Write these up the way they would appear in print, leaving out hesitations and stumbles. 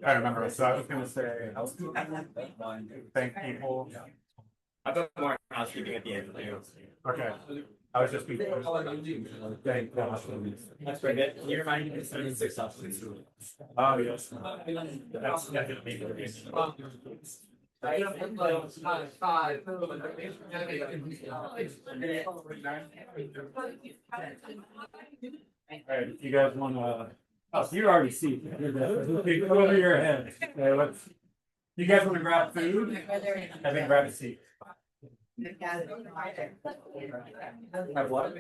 I remember. So I was going to say, thank people. I thought more housekeeping at the end. Okay. I was just thank That's very good. Can you remind me of 76 options? Oh, yes. That's definitely all right, you guys want to? Oh, so you already see. Over your head. Okay, let's. You guys want to grab food? I think grab a seat. Have what?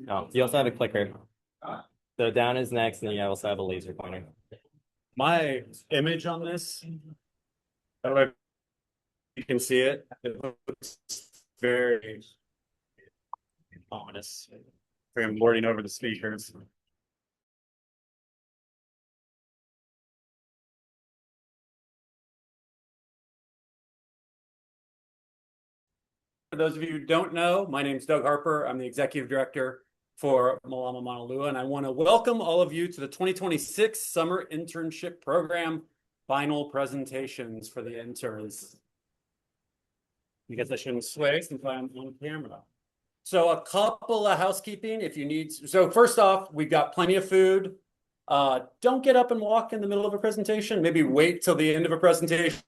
Oh, you also have a clicker. So down is next, and you also have a laser pointer. My image on this, I don't know if you can see it. It looks very ominous. I'm lording over the speakers. For those of you who don't know, my name is Doug Harper. I'm the executive director for Mālama Maunalua, and I want to welcome all of you to the 2026 Summer Internship Program final presentations for the interns. I guess I shouldn't sway since I'm on camera. So a couple of housekeeping if you need. So first off, we've got plenty of food. Don't get up and walk in the middle of a presentation. Maybe wait till the end of a presentation,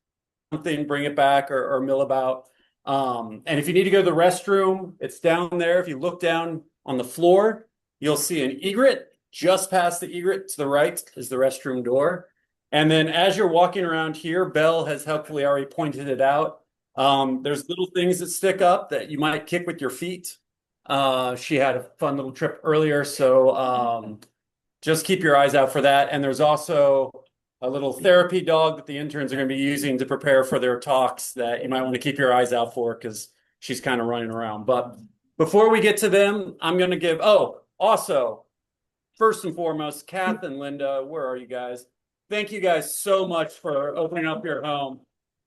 something, bring it back or mill about. And if you need to go to the restroom, it's down there. If you look down on the floor, you'll see an egret. Just past the egret to the right is the restroom door. And then as you're walking around here, Belle has helpfully already pointed it out. There's little things that stick up that you might kick with your feet. She had a fun little trip earlier, so just keep your eyes out for that. And there's also a little therapy dog that the interns are going to be using to prepare for their talks that you might want to keep your eyes out for because she's kind of running around. But before we get to them, I'm going to give, also, first and foremost, Kath and Linda, where are you guys? Thank you guys so much for opening up your home.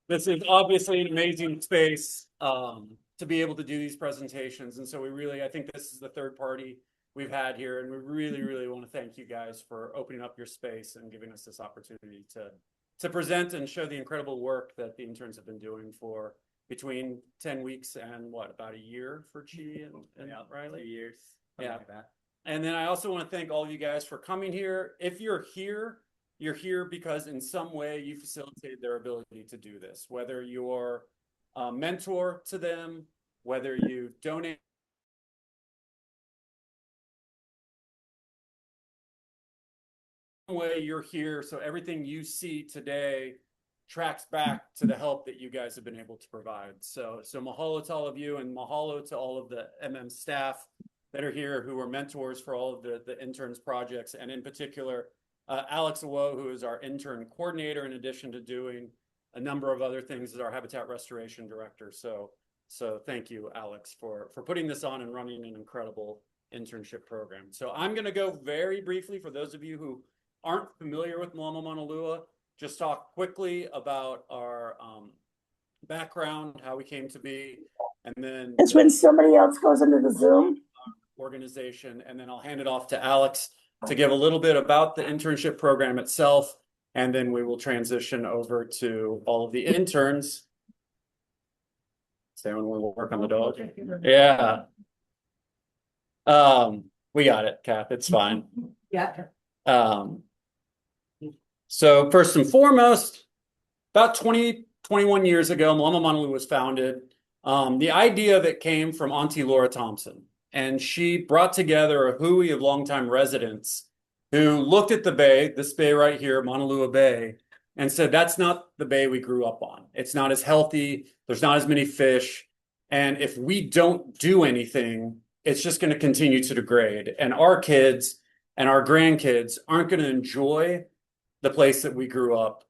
This is obviously an amazing space to be able to do these presentations. And so I think this is the third party we've had here. And we really, really want to thank you guys for opening up your space and giving us this opportunity to to present and show the incredible work that the interns have been doing for between 10 weeks and what, about a year for Chi and Rylie? 2 years. Yeah. Like that. And then I also want to thank all of you guys for coming here. If you're here because in some way you facilitated their ability to do this, whether you're a mentor to them, whether you donate way you're here, so everything you see today tracks back to the help that you guys have been able to provide. So mahalo to all of you, and mahalo to all of the staff that are here who are mentors for all of the interns projects, and in particular Alex Awo, who is our intern coordinator, in addition to doing a number of other things as our habitat restoration director. So thank you, Alex, for putting this on and running an incredible internship program. So I'm going to go very briefly, for those of you who aren't familiar with Mālama Maunalua, just talk quickly about our background, how we came to be, and then It's when somebody else goes into the Zoom. Organization, and then I'll hand it off to Alex to give a little bit about the internship program itself, and then we will transition over to all of the interns. Say when we work on the dog. Yeah. We got it, Kath. It's fine. Yeah. So first and foremost, about 21 years ago, Mālama Maunalua was founded. The idea that came from Auntie Laura Thompson, and she brought together a hui of longtime residents who looked at the bay, this bay right here, Maunalua Bay, and said, that's not the bay we grew up on. It's not as healthy. There's not as many fish. And if we don't do anything, it's just going to continue to degrade. And our kids and our grandkids aren't going to enjoy the place that we grew up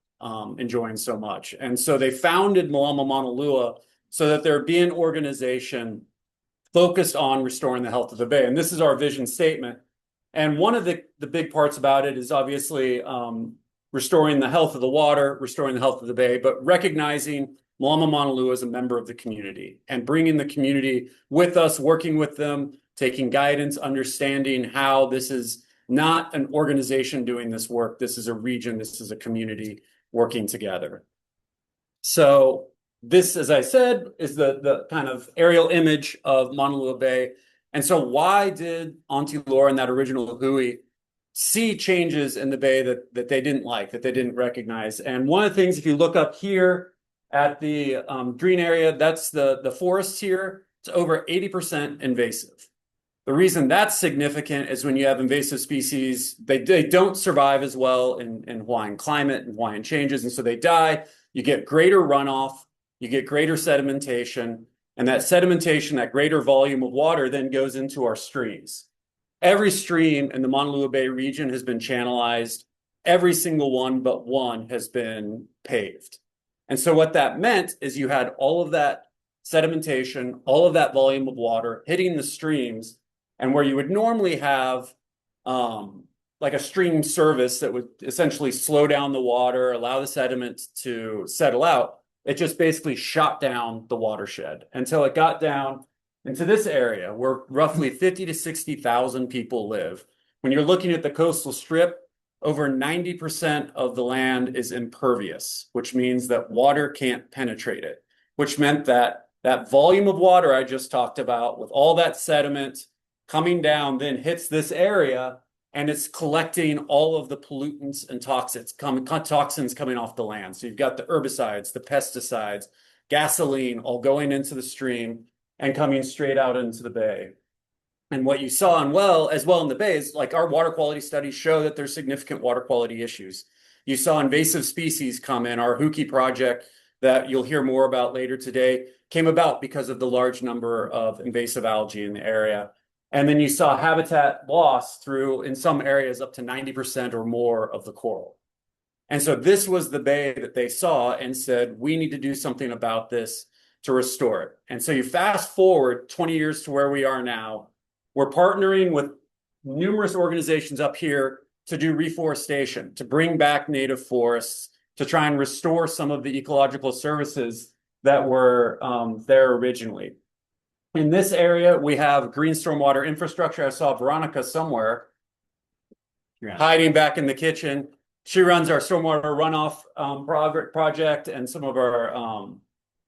enjoying so much. And so they founded Mālama Maunalua so that there'd be an organization focused on restoring the health of the bay. And this is our vision statement. And one of the big parts about it is obviously restoring the health of the water, restoring the health of the bay, but recognizing Mālama Maunalua as a member of the community and bringing the community with us, working with them, taking guidance, understanding how this is not an organization doing this work. This is a region, this is a community working together. So this, as I said, is the kind of aerial image of Maunalua Bay. And so why did Auntie Laura and that original hui see changes in the bay that they didn't like, that they didn't recognize? And one of the things, if you look up here at the green area, that's the forest here. It's over 80% invasive. The reason that's significant is when you have invasive species, they don't survive as well in Hawaiian climate and Hawaiian changes, and so they die. You get greater runoff, you get greater sedimentation, and that sedimentation, that greater volume of water then goes into our streams. Every stream in the Maunalua Bay region has been channelized. Every single one but one has been paved. And so what that meant is you had all of that sedimentation, all of that volume of water hitting the streams, and where you would normally have like a stream service that would essentially slow down the water, allow the sediment to settle out, it just basically shot down the watershed until it got down into this area where roughly 50 to 60,000 people live. When you're looking at the coastal strip, over 90% of the land is impervious, which means that water can't penetrate it, which meant that that volume of water I just talked about with all that sediment coming down then hits this area, and it's collecting all of the pollutants and toxins coming off the land. So you've got the herbicides, the pesticides, gasoline, all going into the stream and coming straight out into the bay. And what you saw as well in the bay is, like, our water quality studies show that there's significant water quality issues. You saw invasive species come in. Our Huki project that you'll hear more about later today came about because of the large number of invasive algae in the area. And then you saw habitat loss through, in some areas, up to 90% or more of the coral. And so this was the bay that they saw and said, we need to do something about this to restore it. And so you fast forward 20 years to where we are now. We're partnering with numerous organizations up here to do reforestation, to bring back native forests, to try and restore some of the ecological services that were there originally. In this area, we have green stormwater infrastructure. I saw Veronica somewhere hiding back in the kitchen. She runs our stormwater runoff project and some of our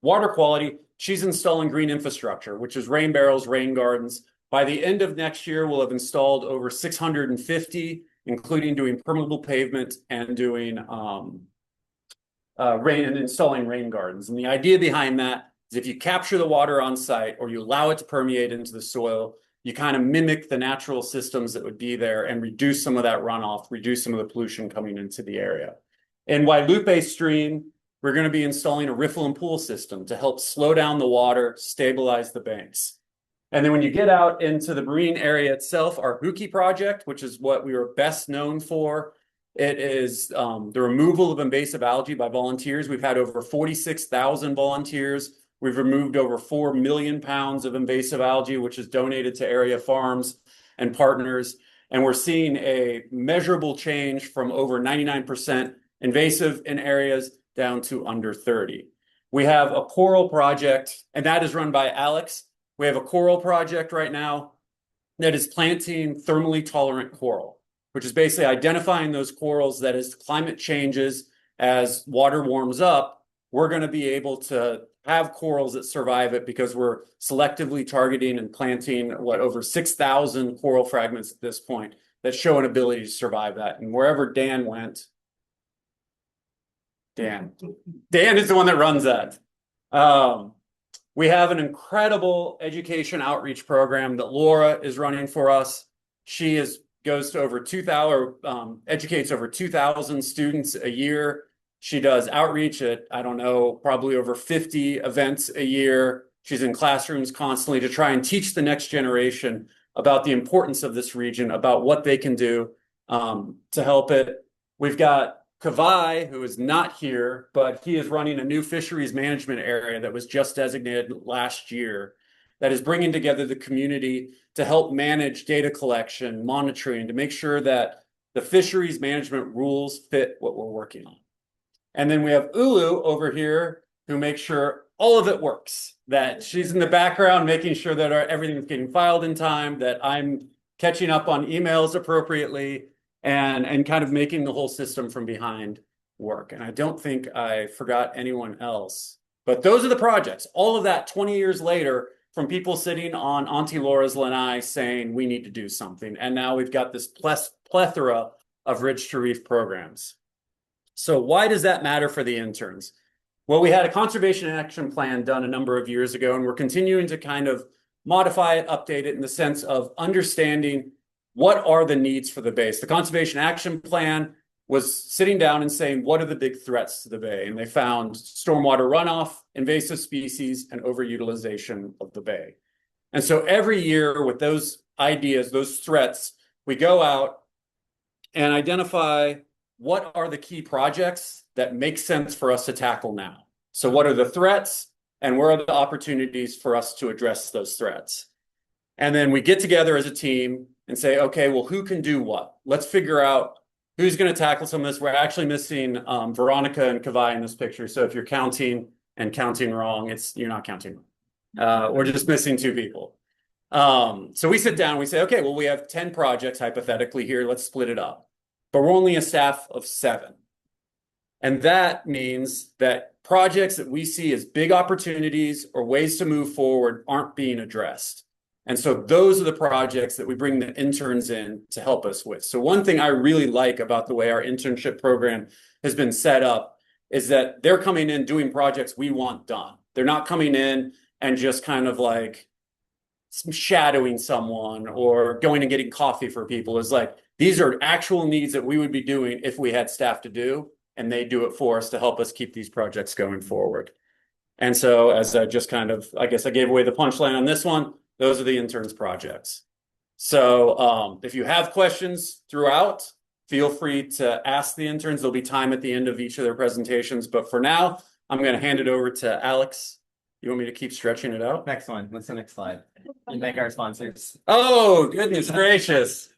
water quality. She's installing green infrastructure, which is rain barrels, rain gardens. By the end of next year, we'll have installed over 650, including doing permeable pavement and doing installing rain gardens. And the idea behind that is if you capture the water on site or you allow it to permeate into the soil, you kind of mimic the natural systems that would be there and reduce some of that runoff, reduce some of the pollution coming into the area. In Wailupe Stream, we're going to be installing a riffle and pool system to help slow down the water, stabilize the banks. And then when you get out into the marine area itself, our Huki project, which is what we were best known for, it is the removal of invasive algae by volunteers. We've had over 46,000 volunteers. We've removed over 4 million pounds of invasive algae, which is donated to area farms and partners. And we're seeing a measurable change from over 99% invasive in areas down to under 30. We have a coral project, and that is run by Alex. We have a coral project right now that is planting thermally tolerant coral, which is basically identifying those corals that as climate changes, as water warms up, we're going to be able to have corals that survive it because we're selectively targeting and planting over 6,000 coral fragments at this point that show an ability to survive that. And wherever Dan went, Dan is the one that runs that. We have an incredible education outreach program that Laura is running for us. She goes to over 2,000, educates over 2,000 students a year. She does outreach at, I don't know, probably over 50 events a year. She's in classrooms constantly to try and teach the next generation about the importance of this region, about what they can do to help it. We've got Kavai, who is not here, but he is running a new fisheries management area that was just designated last year that is bringing together the community to help manage data collection, monitoring, to make sure that the fisheries management rules fit what we're working on. And then we have Ulu over here who makes sure all of it works, that she's in the background making sure that everything's getting filed in time, that I'm catching up on emails appropriately, and kind of making the whole system from behind work. And I don't think I forgot anyone else. But those are the projects. All of that 20 years later, from people sitting on Auntie Laura's lanai saying we need to do something. And now we've got this plethora of Ridge to Reef programs. So why does that matter for the interns? Well, we had a conservation action plan done a number of years ago, and we're continuing to kind of modify it, update it in the sense of understanding what are the needs for the base. The conservation action plan was sitting down and saying, what are the big threats to the bay? And they found stormwater runoff, invasive species, and overutilization of the bay. And so every year with those ideas, those threats, we go out and identify what are the key projects that make sense for us to tackle now. So what are the threats and where are the opportunities for us to address those threats? And then we get together as a team and say, okay, well, who can do what? Let's figure out who's going to tackle some of this. We're actually missing Veronica and Kavai in this picture. So if you're counting and counting wrong, you're not counting wrong. We're just missing 2 people. So we sit down, we say, okay, well, we have 10 projects hypothetically here. Let's split it up. But we're only a staff of 7. And that means that projects that we see as big opportunities or ways to move forward aren't being addressed. And so those are the projects that we bring the interns in to help us with. So one thing I really like about the way our internship program has been set up is that they're coming in doing projects we want done. They're not coming in and just kind of like shadowing someone or going and getting coffee for people. It's like, these are actual needs that we would be doing if we had staff to do, and they do it for us to help us keep these projects going forward. And so as I just kind of, I guess I gave away the punchline on this one, those are the interns projects. So if you have questions throughout, feel free to ask the interns. There'll be time at the end of each of their presentations. But for now, I'm going to hand it over to Alex. You want me to keep stretching it out? Next one. What's the next slide? And thank our sponsors. Oh, goodness gracious.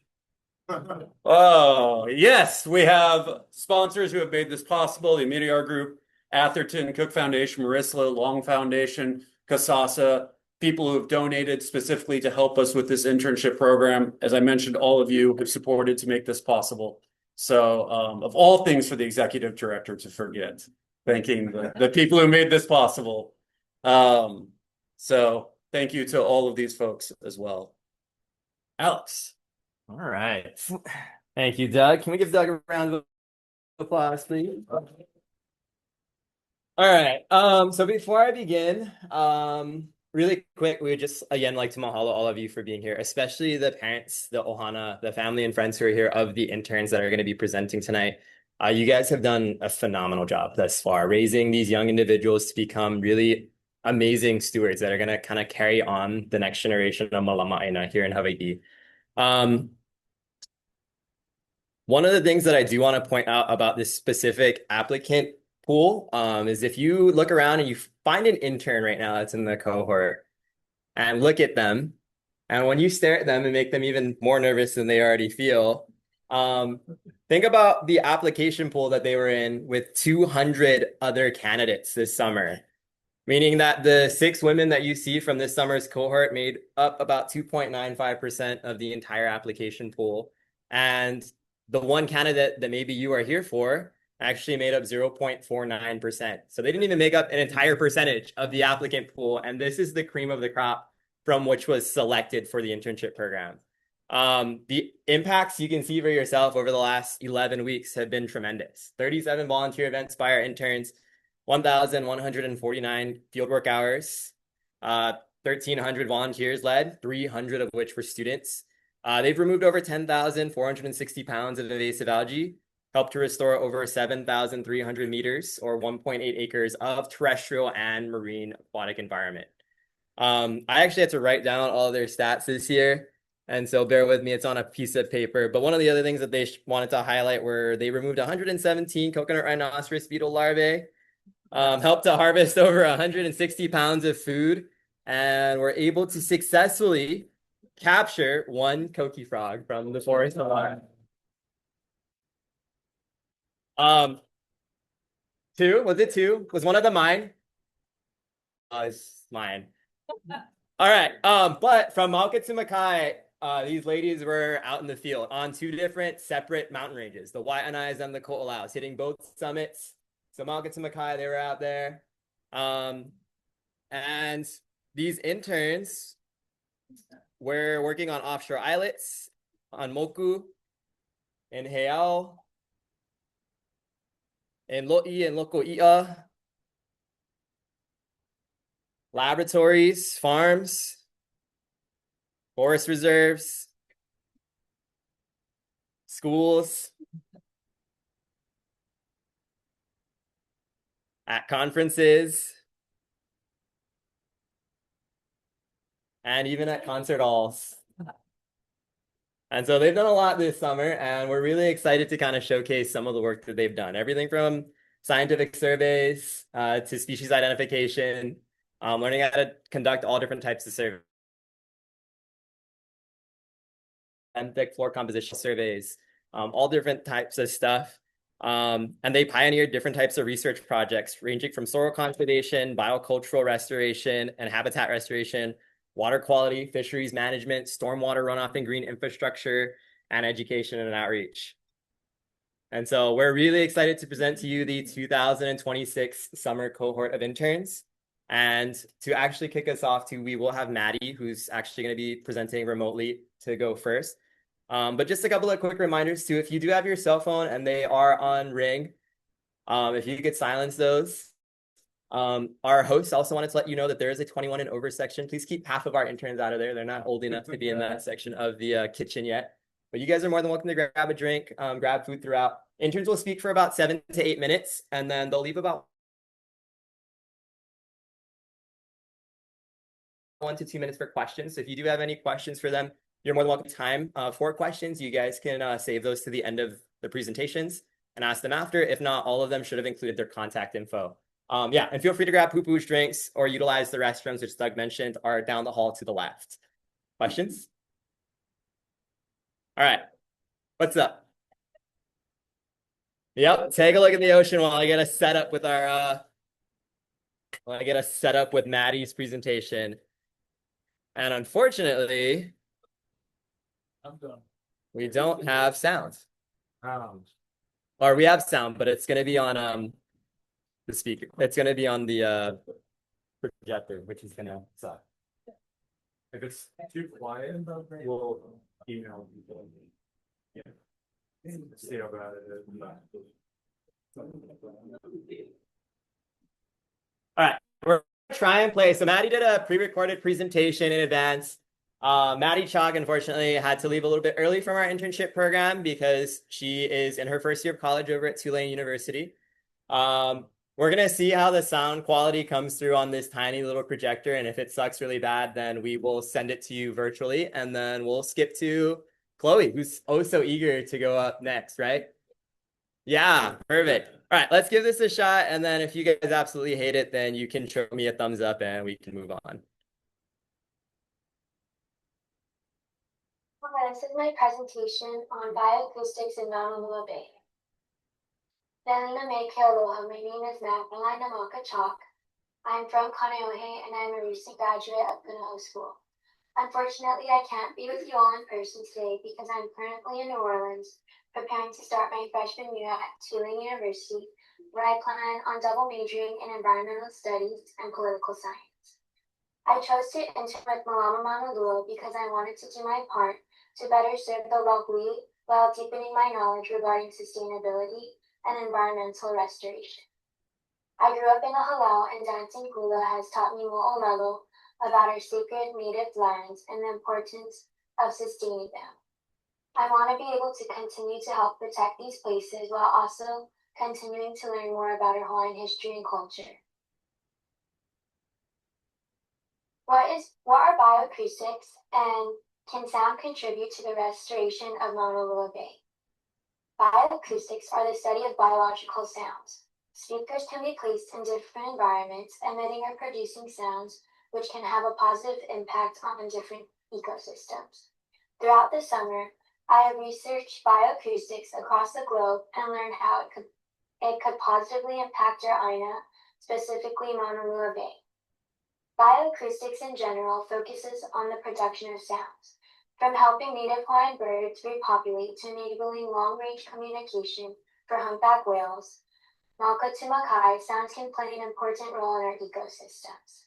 Oh, yes. We have sponsors who have made this possible. The Moriya Group, Atherton, Cook Foundation, Marissa, Long Foundation, Kasasa, people who have donated specifically to help us with this internship program. As I mentioned, all of you have supported to make this possible. So of all things for the executive director to forget, thanking the people who made this possible. So thank you to all of these folks as well. Alex. All right. Thank you, Doug. Can we give Doug a round of applause, please? All right. So before I begin, really quick, we would just again like to mahalo all of you for being here, especially the parents, the ohana, the family and friends who are here of the interns that are going to be presenting tonight. You guys have done a phenomenal job thus far, raising these young individuals to become really amazing stewards that are going to kind of carry on the next generation of Mālama Maunalua here in Hawaii. One of the things that I do want to point out about this specific applicant pool is if you look around and you find an intern right now that's in the cohort and look at them, and when you stare at them and make them even more nervous than they already feel, think about the application pool that they were in with 200 other candidates this summer, meaning that the 6 women that you see from this summer's cohort made up about 2.95% of the entire application pool. And the one candidate that maybe you are here for actually made up 0.49%. So they didn't even make up an entire percentage of the applicant pool. And this is the cream of the crop from which was selected for the internship program. The impacts you can see for yourself over the last 11 weeks have been tremendous. 37 volunteer events by our interns, 1,149 fieldwork hours, 1,300 volunteers led, 300 of which were students. They've removed over 10,460 pounds of invasive algae, helped to restore over 7,300 meters or 1.8 acres of terrestrial and marine aquatic environment. I actually had to write down all of their stats this year, and so bear with me, it's on a piece of paper. But one of the other things that they wanted to highlight were they removed 117 coconut rhinoceros beetle larvae, helped to harvest over 160 pounds of food, and were able to successfully capture 1 coqui frog from the forest of water. 2, was it 2? Was one of them mine? It's mine. All right. But from Malka to Makai, these ladies were out in the field on 2 different separate mountain ranges, the Wai'anais and the Ko'olaus, hitting both summits. So Malka to Makai, they were out there. And these interns were working on offshore islets, on Moku, in Heiau, in Lo'i and Loko'i'a, laboratories, farms, forest reserves, schools, at conferences, and even at concert halls. And so they've done a lot this summer, and we're really excited to kind of showcase some of the work that they've done. Everything from scientific surveys to species identification, learning how to conduct all different types of surveys, benthic floor composition surveys, all different types of stuff. And they pioneered different types of research projects ranging from soil conservation, biocultural restoration, and habitat restoration, water quality, fisheries management, stormwater runoff and green infrastructure, and education and outreach. And so we're really excited to present to you the 2026 summer cohort of interns. And to actually kick us off we will have Maddy, who's actually going to be presenting remotely, to go first. But just a couple of quick reminders too, if you do have your cell phone and they are on ring, if you could silence those. Our hosts also wanted to let you know that there is a 21 and over section. Please keep half of our interns out of there. They're not old enough to be in that section of the kitchen yet. But you guys are more than welcome to grab a drink, grab food throughout. Interns will speak for about 7 to 8 minutes, and then they'll leave about 1 to 2 minutes for questions. So if you do have any questions for them, you're more than welcome to time for questions. You guys can save those to the end of the presentations and ask them after. If not, all of them should have included their contact info. Yeah, and feel free to grab poo-poo's drinks or utilize the restrooms, which Doug mentioned, are down the hall to the left. Questions? All right, what's up? Yep, take a look at the ocean while I get us set up with our Maddy's presentation. And unfortunately, we don't have sound. Or we have sound, but it's gonna be on the speaker. It's gonna be on the projector, which is gonna suck. If it's too quiet, we'll email people. Yeah. See how bad it is. All right, we're gonna try and play. So Maddy did a pre-recorded presentation in advance. Maddy Chock, unfortunately, had to leave a little bit early from our internship program because she is in her first year of college over at Tulane University. We're gonna see how the sound quality comes through on this tiny little projector, and if it sucks really bad, then we will send it to you virtually, and then we'll skip to Chloe, who's oh so eager to go up next, right? Yeah, perfect. All right, let's give this a shot, and then if you guys absolutely hate it, then you can show me a thumbs up and we can move on. Okay, this is my presentation on bioacoustics in Maunalua Bay. Aloha, my name is Mālama Chock. I'm from Kaneohe and I'm a recent graduate of Pono School. Unfortunately, I can't be with you all in person today because I'm currently in New Orleans preparing to start my freshman year at Tulane University, where I plan on double majoring in environmental studies and political science. I chose to intern with Mālama Maunalua because I wanted to do my part to better serve the Logui while deepening my knowledge regarding sustainability and environmental restoration. I grew up in a halau, and dancing hula has taught me mo'olelo about our sacred native lands and the importance of sustaining them. I want to be able to continue to help protect these places while also continuing to learn more about our Hawaiian history and culture. What are bioacoustics, and can sound contribute to the restoration of Maunalua Bay? Bioacoustics are the study of biological sounds. Speakers can be placed in different environments, emitting or producing sounds which can have a positive impact on different ecosystems. Throughout the summer, I have researched bioacoustics across the globe and learned how it could positively impact our EDNA, specifically Maunalua Bay. Bioacoustics in general focuses on the production of sounds, from helping native Hawaiian birds repopulate to enabling long-range communication for humpback whales. Mauka to Makai, sounds can play an important role in our ecosystems.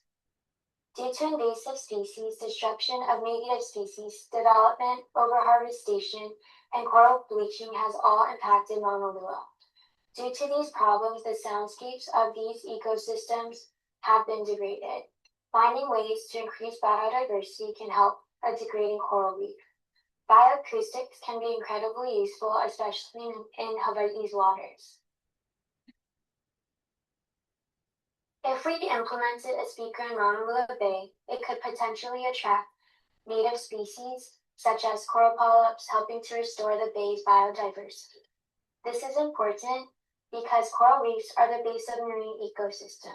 Due to invasive species, destruction of native species, development, overharvestation, and coral bleaching has all impacted Maunalua. Due to these problems, the soundscapes of these ecosystems have been degraded. Finding ways to increase biodiversity can help a degrading coral reef. Bioacoustics can be incredibly useful, especially in Hawaii's waters. If we implemented a speaker in Maunalua Bay, it could potentially attract native species, such as coral polyps, helping to restore the bay's biodiversity. This is important because coral reefs are the base of marine ecosystem,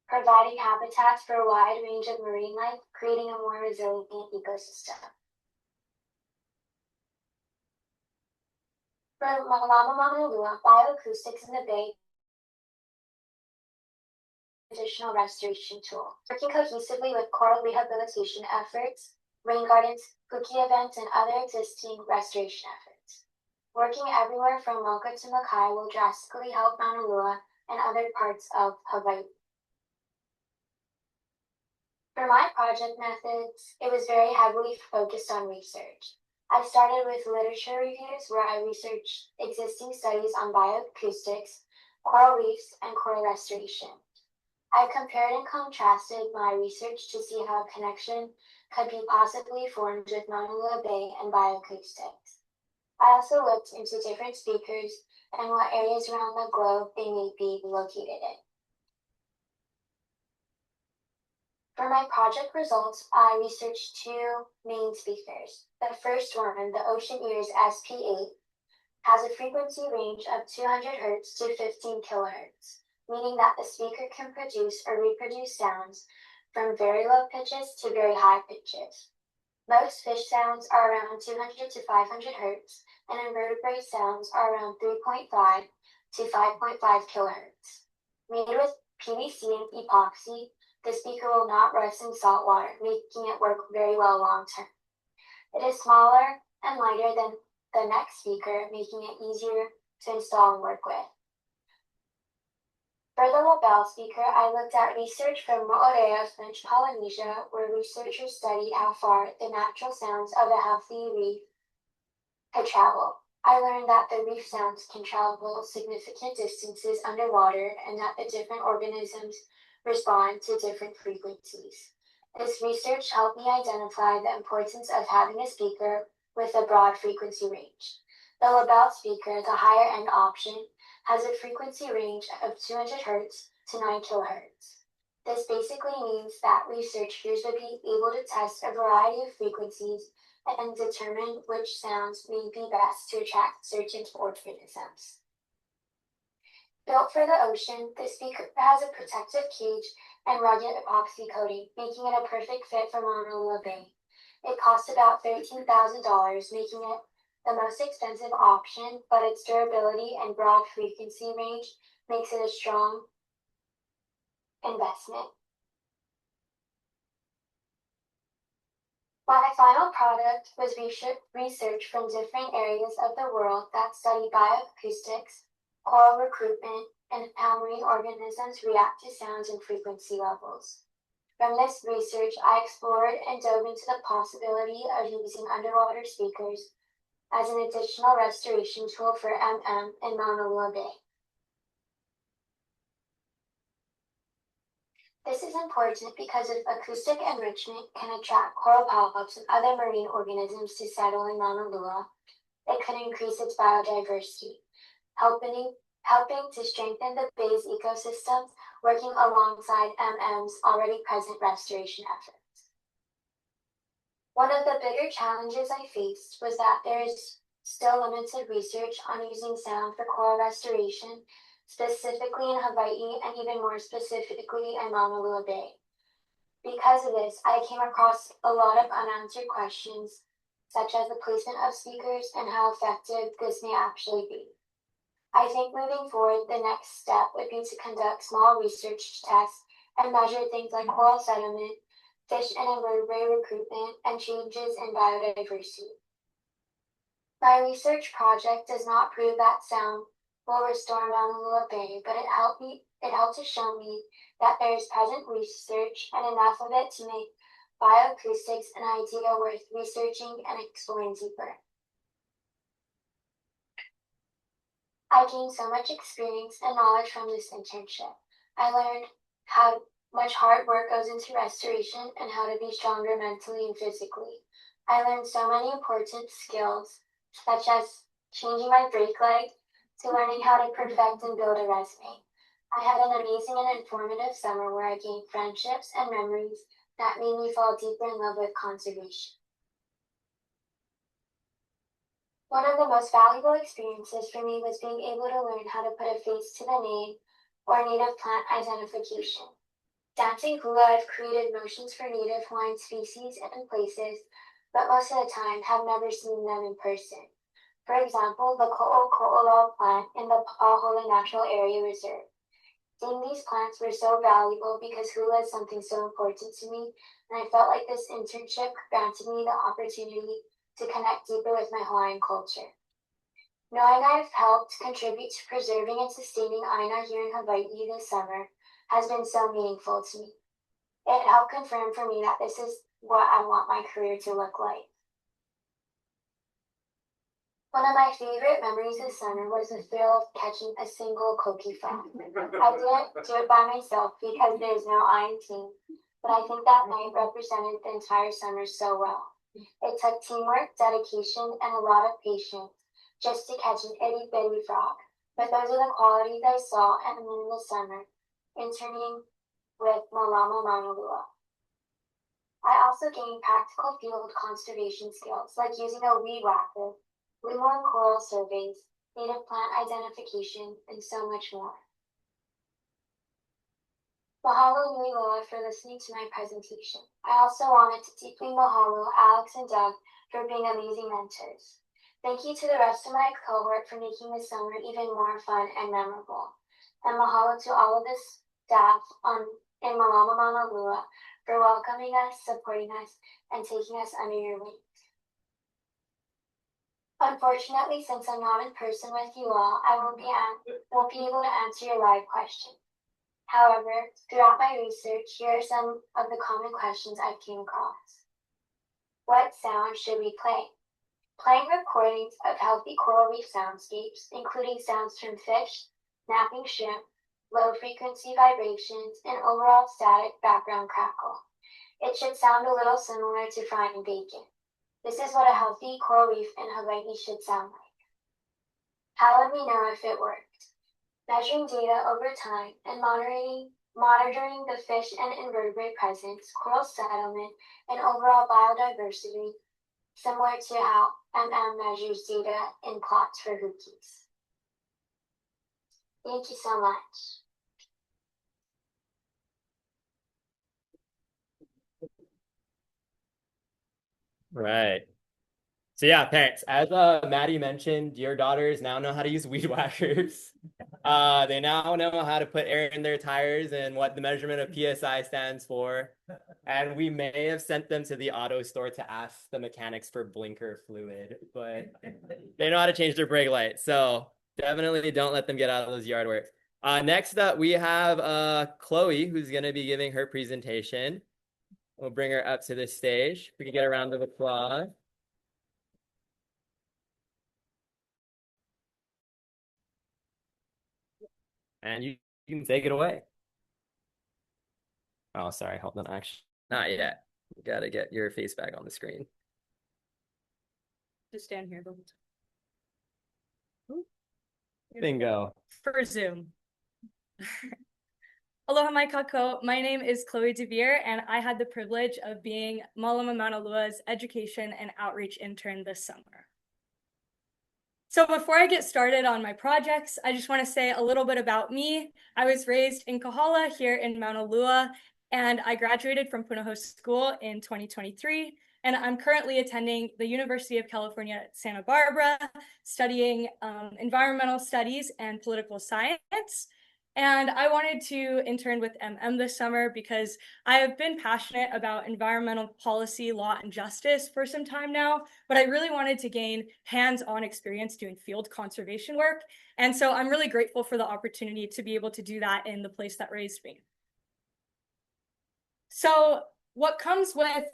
providing habitats for a wide range of marine life, creating a more resilient ecosystem. For Mālama Maunalua, bioacoustics in the bay additional restoration tool, working cohesively with coral rehabilitation efforts, rain gardens, puki events, and other existing restoration efforts. Working everywhere from Mauka to Makai will drastically help Maunalua and other parts of Hawaii. For my project methods, it was very heavily focused on research. I started with literature reviews where I researched existing studies on bioacoustics, coral reefs, and coral restoration. I compared and contrasted my research to see how a connection could be possibly formed with Maunalua Bay and bioacoustics. I also looked into different speakers and what areas around the globe they may be located in. For my project results, I researched two main speakers. The first one, the Ocean Ears SP8, has a frequency range of 200 Hz to 15 kHz. Meaning that the speaker can produce or reproduce sounds from very low pitches to very high pitches. Most fish sounds are around 200 to 500 Hz, and invertebrate sounds are around 3.5 to 5.5 kHz. Made with PVC and epoxy, the speaker will not rust in salt water, making it work very well long term. It is smaller and lighter than the next speaker, making it easier to install and work with. For the Belle speaker, I looked at research from Moriya, French Polynesia, where researchers studied how far the natural sounds of a healthy reef could travel. I learned that the reef sounds can travel significant distances underwater and that the different organisms respond to different frequencies. This research helped me identify the importance of having a speaker with a broad frequency range. The Belle speaker, the higher end option, has a frequency range of 200 Hz to 9 kHz. This basically means that researchers would be able to test a variety of frequencies and determine which sounds may be best to attract certain organisms. Built for the ocean, the speaker has a protective cage and rugged epoxy coating, making it a perfect fit for Maunalua Bay. It costs about $13,000, making it the most expensive option, but its durability and broad frequency range makes it a strong investment. My final product was research from different areas of the world that study bioacoustics, coral recruitment, and how marine organisms react to sounds and frequency levels. From this research, I explored and dove into the possibility of using underwater speakers as an additional restoration tool for in Maunalua Bay. This is important because if acoustic enrichment can attract coral polyps and other marine organisms to settle in Maunalua, it could increase its biodiversity, helping to strengthen the bay's ecosystems, working alongside MM's already present restoration efforts. One of the bigger challenges I faced was that there is still limited research on using sound for coral restoration, specifically in Hawaii and even more specifically in Maunalua Bay. Because of this, I came across a lot of unanswered questions, such as the placement of speakers and how effective this may actually be. I think moving forward, the next step would be to conduct small research tests and measure things like coral sediment, fish and invertebrate recruitment, and changes in biodiversity. My research project does not prove that sound will restore Maunalua Bay, but it helped to show me that there is present research and enough of it to make bioacoustics an idea worth researching and exploring deeper. I gained so much experience and knowledge from this internship. I learned how much hard work goes into restoration and how to be stronger mentally and physically. I learned so many important skills, such as changing my brake leg to learning how to perfect and build a resume. I had an amazing and informative summer where I gained friendships and memories that made me fall deeper in love with conservation. One of the most valuable experiences for me was being able to learn how to put a face to the name or native plant identification. Dancing hula, I've created motions for native Hawaiian species and places, but most of the time have never seen them in person. For example, the ko'oko'olau plant in the Pahola Natural Area Reserve. Seeing these plants were so valuable because hula is something so important to me, and I felt like this internship granted me the opportunity to connect deeper with my Hawaiian culture. Knowing I've helped contribute to preserving and sustaining EDNA here in Hawaii this summer has been so meaningful to me. It helped confirm for me that this is what I want my career to look like. One of my favorite memories this summer was the thrill of catching a single koki frog. I didn't do it by myself because there's no I in team, but I think that night represented the entire summer so well. It took teamwork, dedication, and a lot of patience just to catch an itty-bitty frog, but those are the qualities I saw and learned this summer, interning with Mālama Maunalua. I also gained practical field conservation skills, like using a weed whacker, Limu and coral surveys, native plant identification, and so much more. Mahalo nui loa for listening to my presentation. I also wanted to deeply mahalo Alex and Doug for being amazing mentors. Thank you to the rest of my cohort for making this summer even more fun and memorable. And mahalo to all of the staff in Mālama Maunalua for welcoming us, supporting us, and taking us under your wing. Unfortunately, since I'm not in person with you all, I won't be able to answer your live question. However, throughout my research, here are some of the common questions I've came across. What sound should we play? Playing recordings of healthy coral reef soundscapes, including sounds from fish, napping shrimp, low-frequency vibrations, and overall static background crackle. It should sound a little similar to frying bacon. This is what a healthy coral reef in Hawaii should sound like. How would we know if it worked? Measuring data over time and monitoring the fish and invertebrate presence, coral settlement, and overall biodiversity, similar to how measures data in plots for hookies. Thank you so much. Right. So yeah, parents, as Maddy mentioned, your daughters now know how to use weed whackers. They now know how to put air in their tires and what the measurement of PSI stands for. And we may have sent them to the auto store to ask the mechanics for blinker fluid, but they know how to change their brake light. So definitely don't let them get out of those yard works. Next up, we have Chloe, who's going to be giving her presentation. We'll bring her up to the stage. We can get a round of applause. And you can take it away. Oh, sorry. Hold on. Actually, not yet. You got to get your face back on the screen. Just stand here the whole time. Bingo. For Zoom. Aloha mai kako. My name is Chloe Devere, and I had the privilege of being Mālama Maunalua's education and outreach intern this summer. So before I get started on my projects, I just want to say a little bit about me. I was raised in Kahala here in Maunalua, and I graduated from Pono School in 2023. And I'm currently attending the University of California at Santa Barbara, studying environmental studies and political science. And I wanted to intern with this summer because I have been passionate about environmental policy, law, and justice for some time now, but I really wanted to gain hands-on experience doing field conservation work. And so I'm really grateful for the opportunity to be able to do that in the place that raised me. So what comes with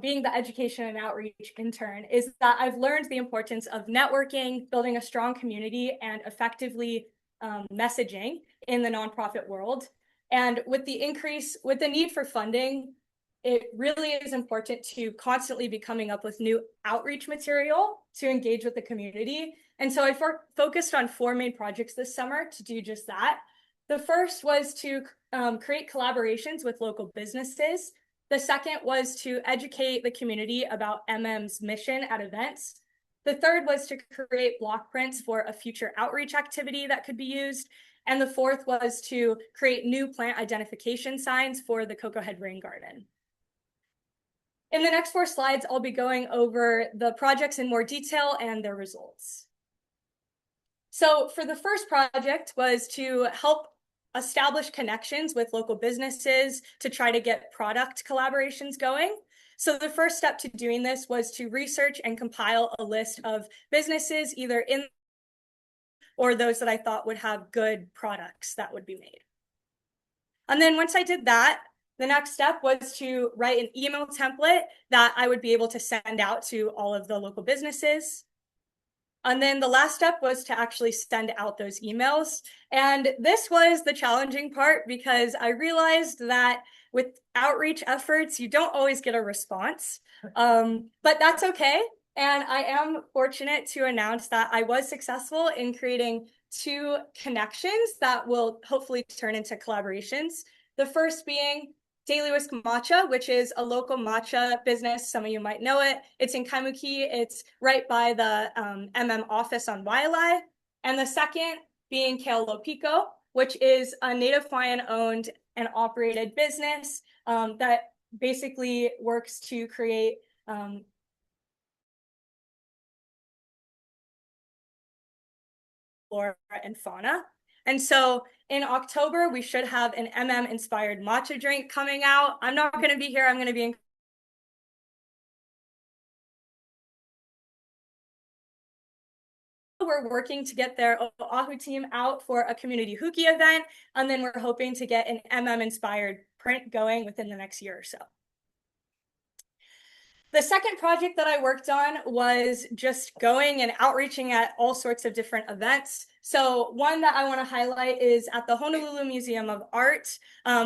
being the education and outreach intern is that I've learned the importance of networking, building a strong community, and effectively messaging in the nonprofit world. And with the need for funding, it really is important to constantly be coming up with new outreach material to engage with the community. And so I focused on 4 main projects this summer to do just that. The first was to create collaborations with local businesses. The second was to educate the community about MM's mission at events. The third was to create block prints for a future outreach activity that could be used. And the fourth was to create new plant identification signs for the Cocoa Head Rain Garden. In the next 4 slides, I'll be going over the projects in more detail and their results. So for the first project was to help establish connections with local businesses to try to get product collaborations going. So the first step to doing this was to research and compile a list of businesses either in or those that I thought would have good products that would be made. And then once I did that, the next step was to write an email template that I would be able to send out to all of the local businesses. And then the last step was to actually send out those emails. And this was the challenging part because I realized that with outreach efforts, you don't always get a response, but that's okay. And I am fortunate to announce that I was successful in creating 2 connections that will hopefully turn into collaborations. The first being Daily Whisk Matcha, which is a local matcha business. Some of you might know it. It's in Kaimuki. It's right by the office on Wailai. And the second being Kealopico, which is a Native Hawaiian-owned and operated business that basically works to create flora and fauna. And so in October, we should have an inspired matcha drink coming out. I'm not going to be here. I'm going to be in we're working to get their Oahu team out for a community hookey event, and then we're hoping to get an MM-inspired print going within the next year or so. The second project that I worked on was just going and outreaching at all sorts of different events. So one that I want to highlight is at the Honolulu Museum of Art,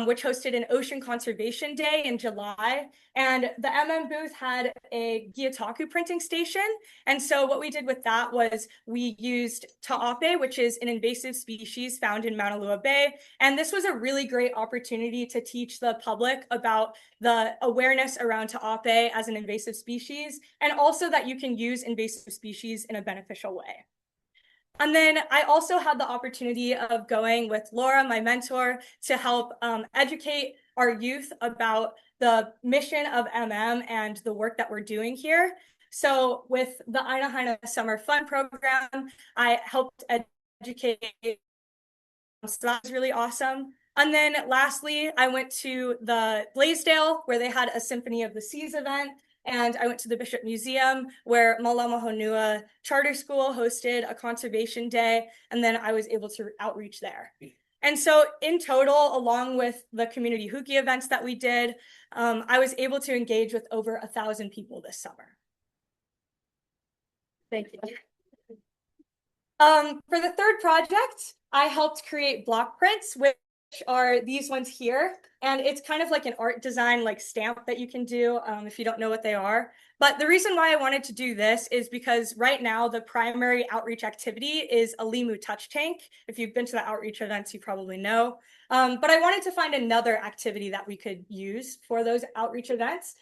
which hosted an Ocean Conservation Day in July. And the MM booth had a Gyotaku printing station. And so what we did with that was we used ta'ape, which is an invasive species found in Maunalua Bay. And this was a really great opportunity to teach the public about the awareness around ta'ape as an invasive species, and also that you can use invasive species in a beneficial way. And then I also had the opportunity of going with Laura, my mentor, to help educate our youth about the mission of MM and the work that we're doing here. So with the Aina Haina Summer Fun Program, I helped educate. So that was really awesome. And then lastly, I went to the Blaisdell, where they had a Symphony of the Seas event. And I went to the Bishop Museum, where Mālama Maunalua Charter School hosted a conservation day. And then I was able to outreach there. And so in total, along with the community hookey events that we did, I was able to engage with over 1,000 people this summer. Thank you. For the third project, I helped create block prints, which are these ones here. And it's kind of like an art design like stamp that you can do if you don't know what they are. But the reason why I wanted to do this is because right now the primary outreach activity is a Limu touch tank. If you've been to the outreach events, you probably know. But I wanted to find another activity that we could use for those outreach events.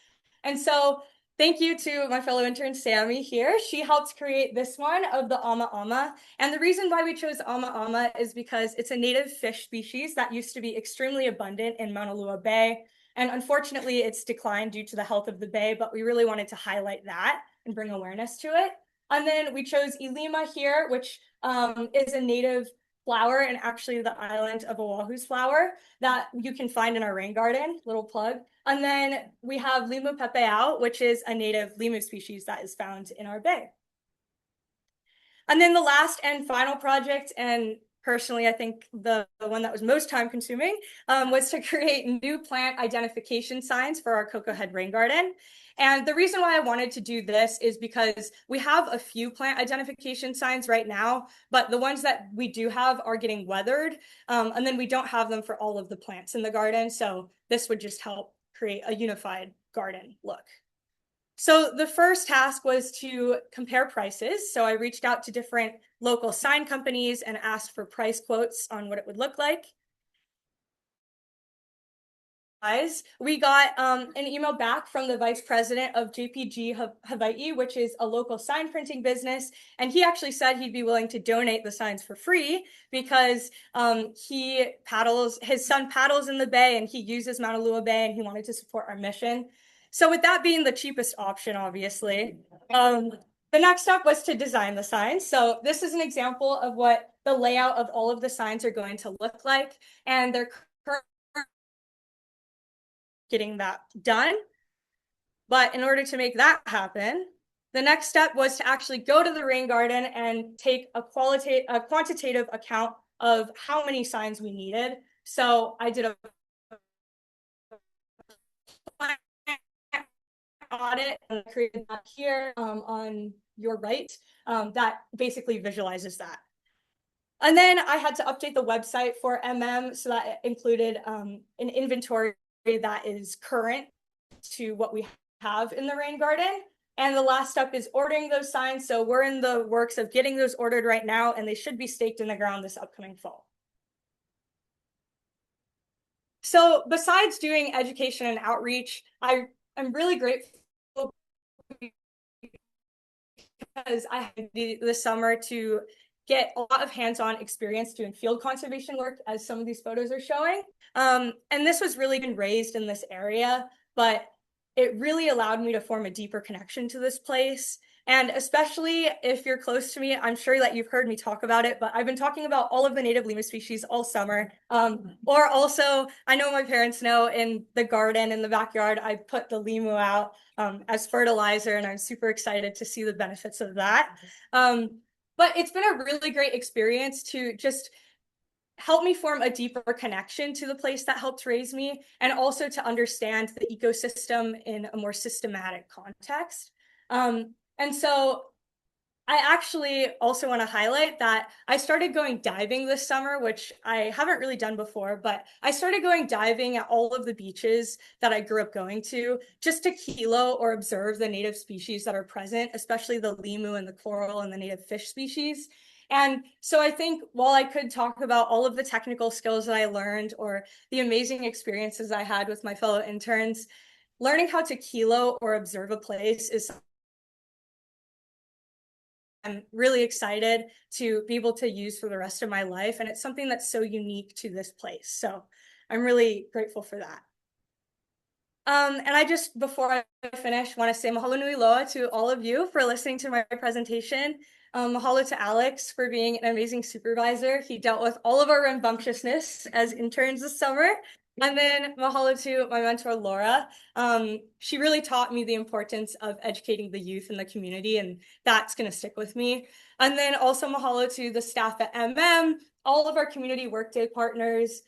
And so thank you to my fellow intern, Sammy here. She helped create this one of the ama ama. And the reason why we chose ama ama is because it's a native fish species that used to be extremely abundant in Maunalua Bay. And unfortunately, it's declined due to the health of the bay, but we really wanted to highlight that and bring awareness to it. And then we chose Ilima here, which is a native flower and actually the island of Oahu's flower that you can find in our rain garden, little plug. And then we have Limu pepeau, which is a native Limu species that is found in our bay. And then the last and final project, and personally, I think the one that was most time consuming, was to create new plant identification signs for our Cocoa Head rain garden. And the reason why I wanted to do this is because we have a few plant identification signs right now, but the ones that we do have are getting weathered. And then we don't have them for all of the plants in the garden. So this would just help create a unified garden look. So the first task was to compare prices. So I reached out to different local sign companies and asked for price quotes on what it would look like. We got an email back from the vice president of JPG Hawaii, which is a local sign printing business. And he actually said he'd be willing to donate the signs for free because his son paddles in the bay and he uses Maunalua Bay and he wanted to support our mission. So with that being the cheapest option, obviously, the next step was to design the signs. So this is an example of what the layout of all of the signs are going to look like. And they're getting that done. But in order to make that happen, the next step was to actually go to the rain garden and take a quantitative account of how many signs we needed. So I did a audit and I created that here on your right that basically visualizes that. And then I had to update the website for MM so that it included an inventory that is current to what we have in the rain garden. And the last step is ordering those signs. So we're in the works of getting those ordered right now, and they should be staked in the ground this upcoming fall. So besides doing education and outreach, I'm really grateful because I had this summer to get a lot of hands-on experience doing field conservation work, as some of these photos are showing. And this was really been raised in this area, but it really allowed me to form a deeper connection to this place. And especially if you're close to me, I'm sure that you've heard me talk about it, but I've been talking about all of the native Limu species all summer. Or also, I know my parents know in the garden, in the backyard, I put the Limu out as fertilizer, and I'm super excited to see the benefits of that. But it's been a really great experience to just help me form a deeper connection to the place that helped raise me, and also to understand the ecosystem in a more systematic context. And so I actually also want to highlight that I started going diving this summer, which I haven't really done before, but I started going diving at all of the beaches that I grew up going to, just to kilo or observe the native species that are present, especially the limu and the coral and the native fish species. And so I think while I could talk about all of the technical skills that I learned or the amazing experiences I had with my fellow interns, learning how to kilo or observe a place is I'm really excited to be able to use for the rest of my life. And it's something that's so unique to this place. So I'm really grateful for that. And I just, before I finish, want to say mahalo nui loa to all of you for listening to my presentation. Mahalo to Alex for being an amazing supervisor. He dealt with all of our rambunctiousness as interns this summer. And then mahalo to my mentor, Laura. She really taught me the importance of educating the youth in the community, and that's going to stick with me. And then also mahalo to the staff at MM, all of our community workday partners.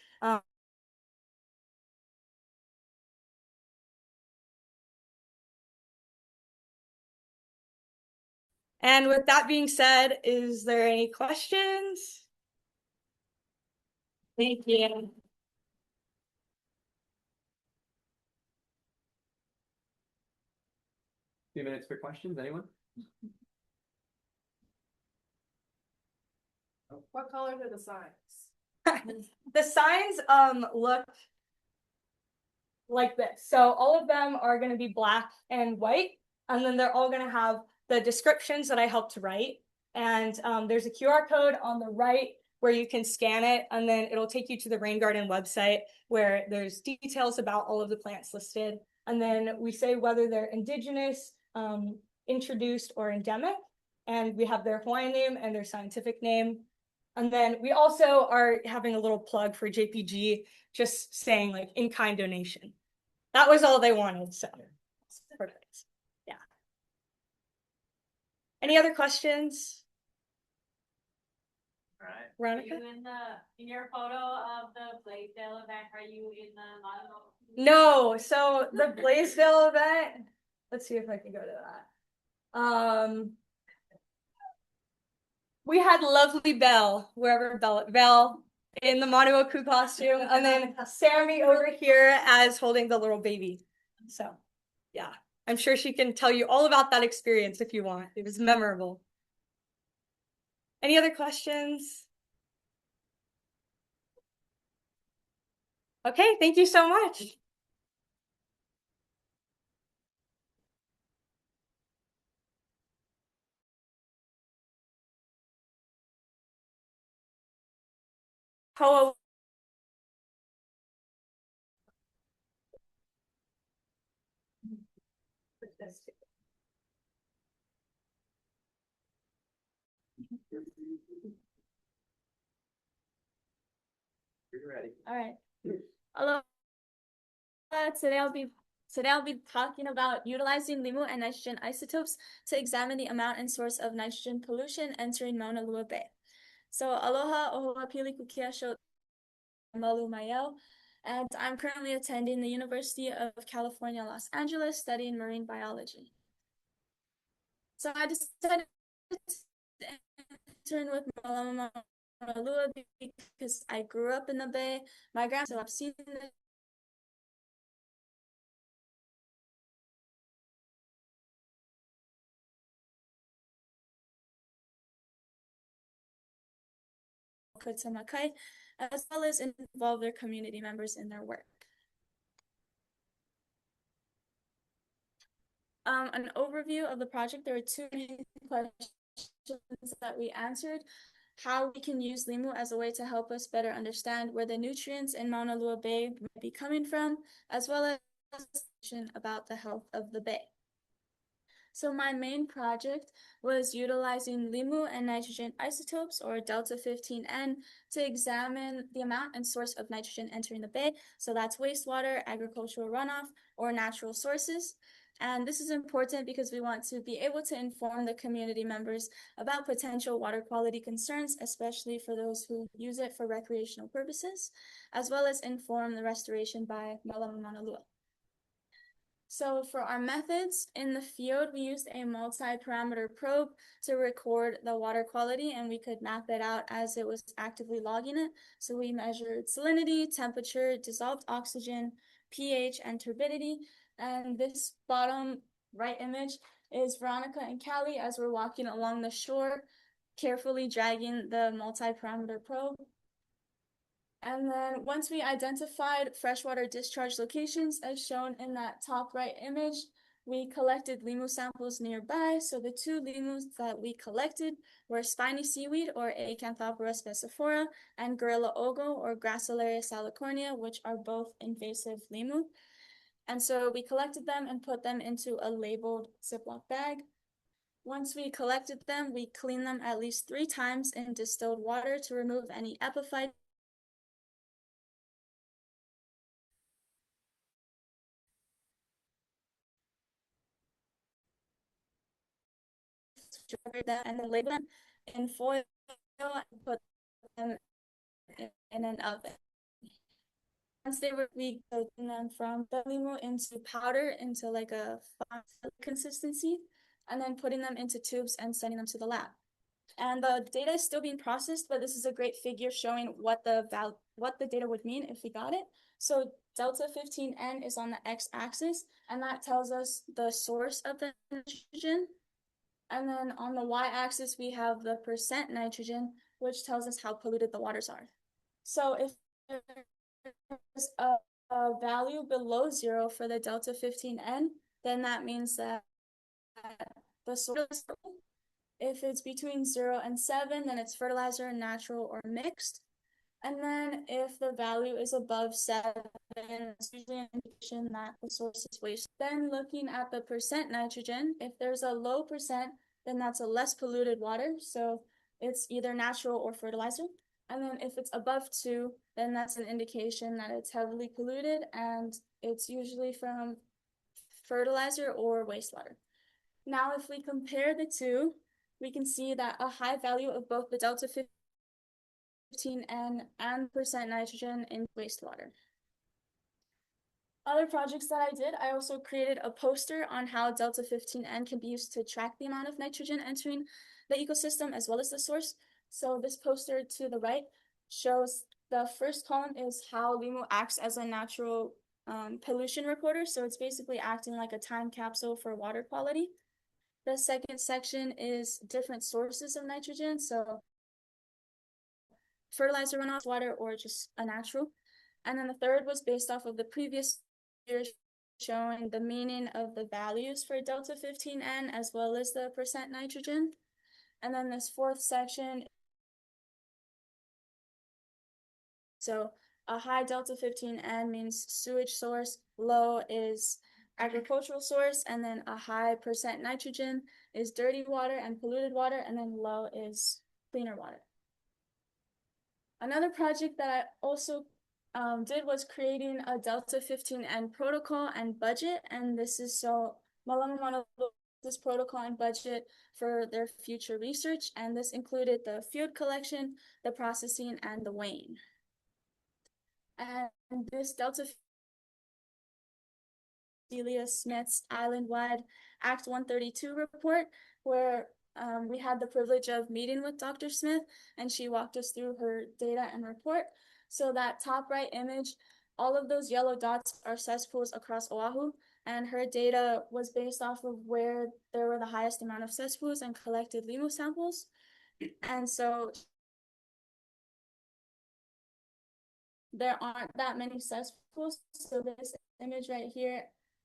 And with that being said, is there any questions? Thank you. Few minutes for questions, anyone? What color are the signs? The signs look like this. So all of them are going to be black and white, and then they're all going to have the descriptions that I helped to write. And there's a QR code on the right where you can scan it, and then it'll take you to the Rain Garden website where there's details about all of the plants listed. And then we say whether they're indigenous, introduced, or endemic. And we have their Hawaiian name and their scientific name. And then we also are having a little plug for JPG, just saying like in-kind donation. That was all they wanted, so perfect. Yeah. Any other questions? All right. Veronica? Are you in your photo of the Blaisdell event, are you in the Mālama? No, so the Blaisdell event, let's see if I can go to that. We had lovely Belle, wherever Belle in the Mālama costume, and then Sammy over here as holding the little baby. So, yeah, I'm sure she can tell you all about that experience if you want. It was memorable. Any other questions? Okay, thank you so much. Hello. You're ready. All right. Hello. Today I'll be talking about utilizing Limu and nitrogen isotopes to examine the amount and source of nitrogen pollution entering Mauna Lua Bay. So aloha, o Hoapili, Kukea-Shultz, Malu, and I'm currently attending the University of California, Los Angeles, studying marine biology. So I decided to intern with Mālama Maunalua because I grew up in the Bay. My grandma, so I've seen the as well as involve their community members in their work. An overview of the project, there are two main questions that we answered. How we can use Limu as a way to help us better understand where the nutrients in Mauna Lua Bay might be coming from, as well as about the health of the bay. So my main project was utilizing Limu and nitrogen isotopes, or delta-15N, to examine the amount and source of nitrogen entering the bay. So that's wastewater, agricultural runoff, or natural sources. And this is important because we want to be able to inform the community members about potential water quality concerns, especially for those who use it for recreational purposes, as well as inform the restoration by Mālama Maunalua. So for our methods in the field, we used a multi-parameter probe to record the water quality, and we could map it out as it was actively logging it. So we measured salinity, temperature, dissolved oxygen, pH, and turbidity. And this bottom right image is Veronica and Callie as we're walking along the shore, carefully dragging the multi-parameter probe. And then once we identified freshwater discharge locations, as shown in that top right image, we collected Limu samples nearby. So the two Limus that we collected were spiny seaweed, or Acanthopora specifera, and gorilla ogo, or Gracilaria salicornia, which are both invasive Limu. And so we collected them and put them into a labeled Ziploc bag. Once we collected them, we cleaned them at least 3 times in distilled water to remove any epiphytes them, and then label them in foil and put them in an oven. Once they were, we taking them from the Limu into powder, into like a fine consistency, and then putting them into tubes and sending them to the lab. And the data is still being processed, but this is a great figure showing what the data would mean if we got it. So delta-15N is on the x-axis, and that tells us the source of the nitrogen. And then on the y-axis, we have the percent nitrogen, which tells us how polluted the waters are. So if there's a value below 0 for the delta-15N, then that means that the source. If it's between 0 and 7, then it's fertilizer, natural, or mixed. And then if the value is above 7, it's usually an indication that the source is waste. Then looking at the percent nitrogen, if there's a low percent, then that's a less polluted water. So it's either natural or fertilizer. And then if it's above 2, then that's an indication that it's heavily polluted, and it's usually from fertilizer or wastewater. Now, if we compare the two, we can see that a high value of both the delta-15N and percent nitrogen in wastewater. Other projects that I did, I also created a poster on how delta-15N can be used to track the amount of nitrogen entering the ecosystem as well as the source. So this poster to the right shows the first column is how Limu acts as a natural pollution recorder. So it's basically acting like a time capsule for water quality. The second section is different sources of nitrogen, so fertilizer runoff, water, or just a natural. And then the third was based off of the previous years, showing the meaning of the values for delta-15N as well as the percent nitrogen. And then this fourth section, so a high delta-15N means sewage source, low is agricultural source, and then a high percent nitrogen is dirty water and polluted water, and then low is cleaner water. Another project that I also did was creating a delta-15N protocol and budget, and this is so Mālama Maunalua this protocol and budget for their future research, and this included the field collection, the processing, and the weighing. And this delta Delia Smith's island-wide Act 132 report, where we had the privilege of meeting with Dr. Smith, and she walked us through her data and report. So that top right image, all of those yellow dots are cesspools across Oahu, and her data was based off of where there were the highest amount of cesspools and collected Limu samples. And so there aren't that many cesspools. So this image right here,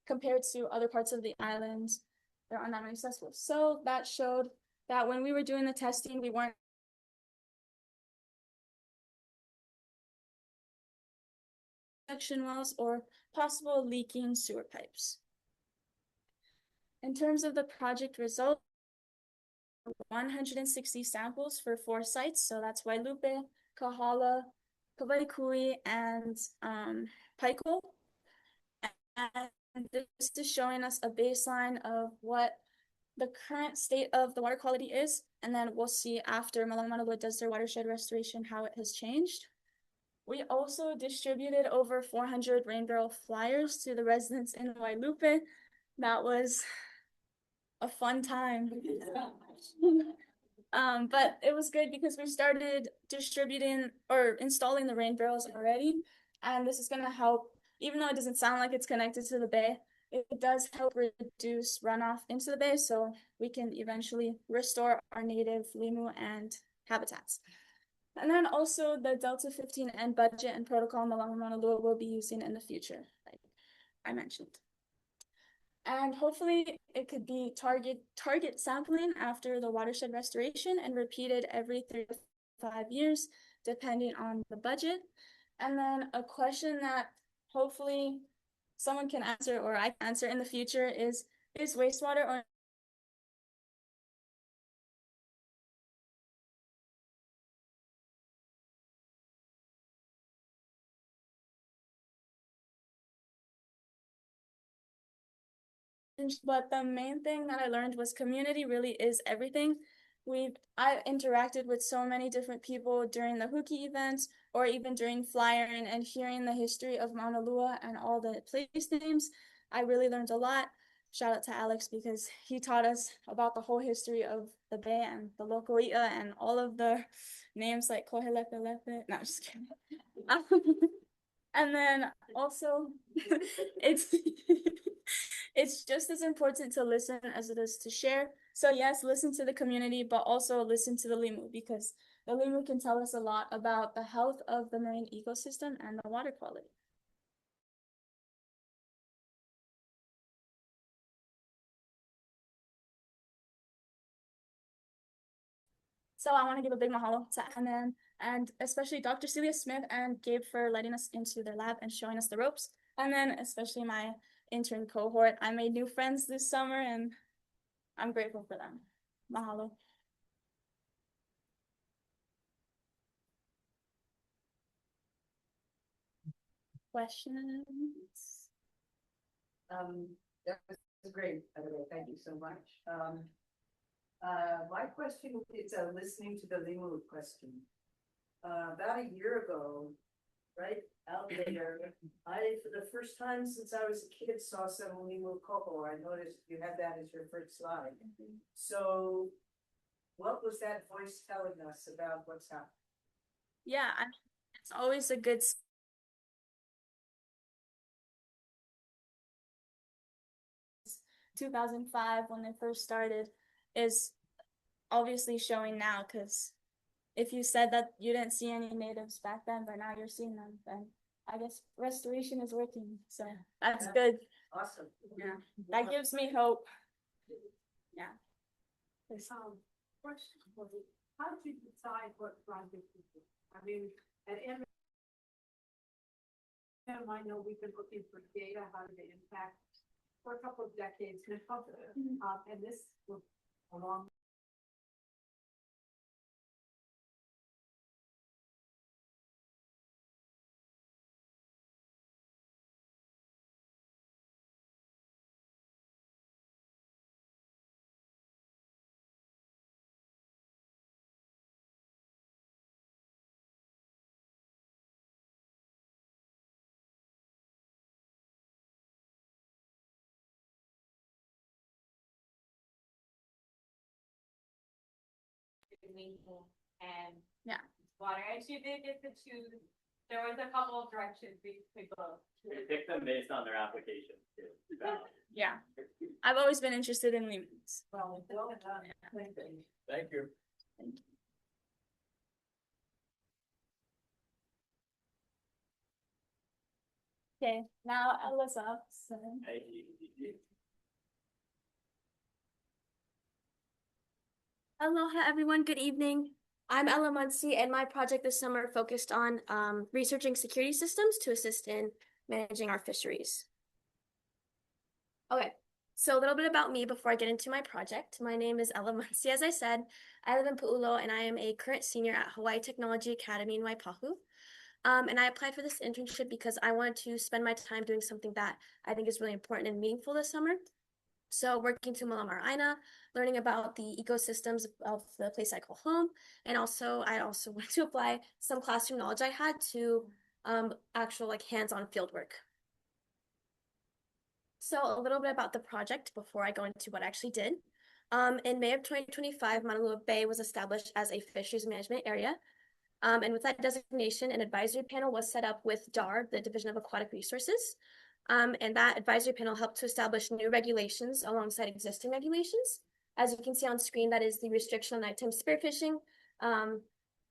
compared to other parts of the island, there aren't that many cesspools. So that showed that when we were doing the testing, we weren't suction wells or possible leaking sewer pipes. In terms of the project result, 160 samples for 4 sites. So that's Wailupe, Kahala, Kawaikui, and Paiko. And this is showing us a baseline of what the current state of the water quality is. And then we'll see after Mālama Maunalua does their watershed restoration how it has changed. We also distributed over 400 rain barrel flyers to the residents in Wailupe. That was a fun time. But it was good because we started distributing or installing the rain barrels already. And this is going to help, even though it doesn't sound like it's connected to the bay, it does help reduce runoff into the bay so we can eventually restore our native Limu and habitats. And then also the Delta 15N budget and protocol Mālama Maunalua will be using in the future, like I mentioned. And hopefully it could be target sampling after the watershed restoration and repeated every 3 to 5 years, depending on the budget. And then a question that hopefully someone can answer or I can answer in the future is wastewater or but the main thing that I learned was community really is everything. I interacted with so many different people during the Huki events or even during flyering and hearing the history of Mauna Lua and all the place names. I really learned a lot. Shout out to Alex because he taught us about the whole history of the bay and the local Ia and all of the names like Kohelepelepe. No, I'm just kidding. And then also, it's just as important to listen as it is to share. So yes, listen to the community, but also listen to the Limu because the Limu can tell us a lot about the health of the marine ecosystem and the water quality. So I want to give a big mahalo to Anand and especially Dr. Celia Smith and Gabe for letting us into their lab and showing us the ropes. And then especially my intern cohort. I made new friends this summer and I'm grateful for them. Mahalo. Questions? That was great, by the way, thank you so much. My question is listening to the Limu question. About a year ago, right out there, for the first time since I was a kid, saw some Limu coho. I noticed you had that as your first slide. So what was that voice telling us about what's happening? Yeah, it's always a good 2005 when they first started is obviously showing now because if you said that you didn't see any natives back then, but now you're seeing them, then I guess restoration is working. So that's good. Awesome. Yeah, that gives me hope. Yeah. Question, how did you decide what project to do? I mean, at M, I know we've been looking for data, how did it impact for a couple of decades now, and this was along. And yeah, water. And she did get to choose. There was a couple of directions we could go. They picked them based on their application too. yeah. I've always been interested in lemurs. Well done. Thank you. Thank you. Okay, now Alyssa. So. Aloha everyone, good evening. I'm Ella Munsey and my project this summer focused on researching security systems to assist in managing our fisheries. Okay, So a little bit about me before I get into my project. My name is Munsey, as I said. I live in Pu'ulo, and I am a current senior at Hawaii Technology Academy in Waipahu. And I applied for this internship because I wanted to spend my time doing something that I think is really important and meaningful this summer. So working to Mālama Maunalua, learning about the ecosystems of the place I call home, and I also went to apply some classroom knowledge I had to actual like hands-on field work. So a little bit about the project before I go into what I actually did. In May of 2025, Maunalua Bay was established as a fisheries management area. And with that designation, an advisory panel was set up with DAR, the Division of Aquatic Resources. And that advisory panel helped to establish new regulations alongside existing regulations. As you can see on screen, that is the restriction on nighttime spearfishing,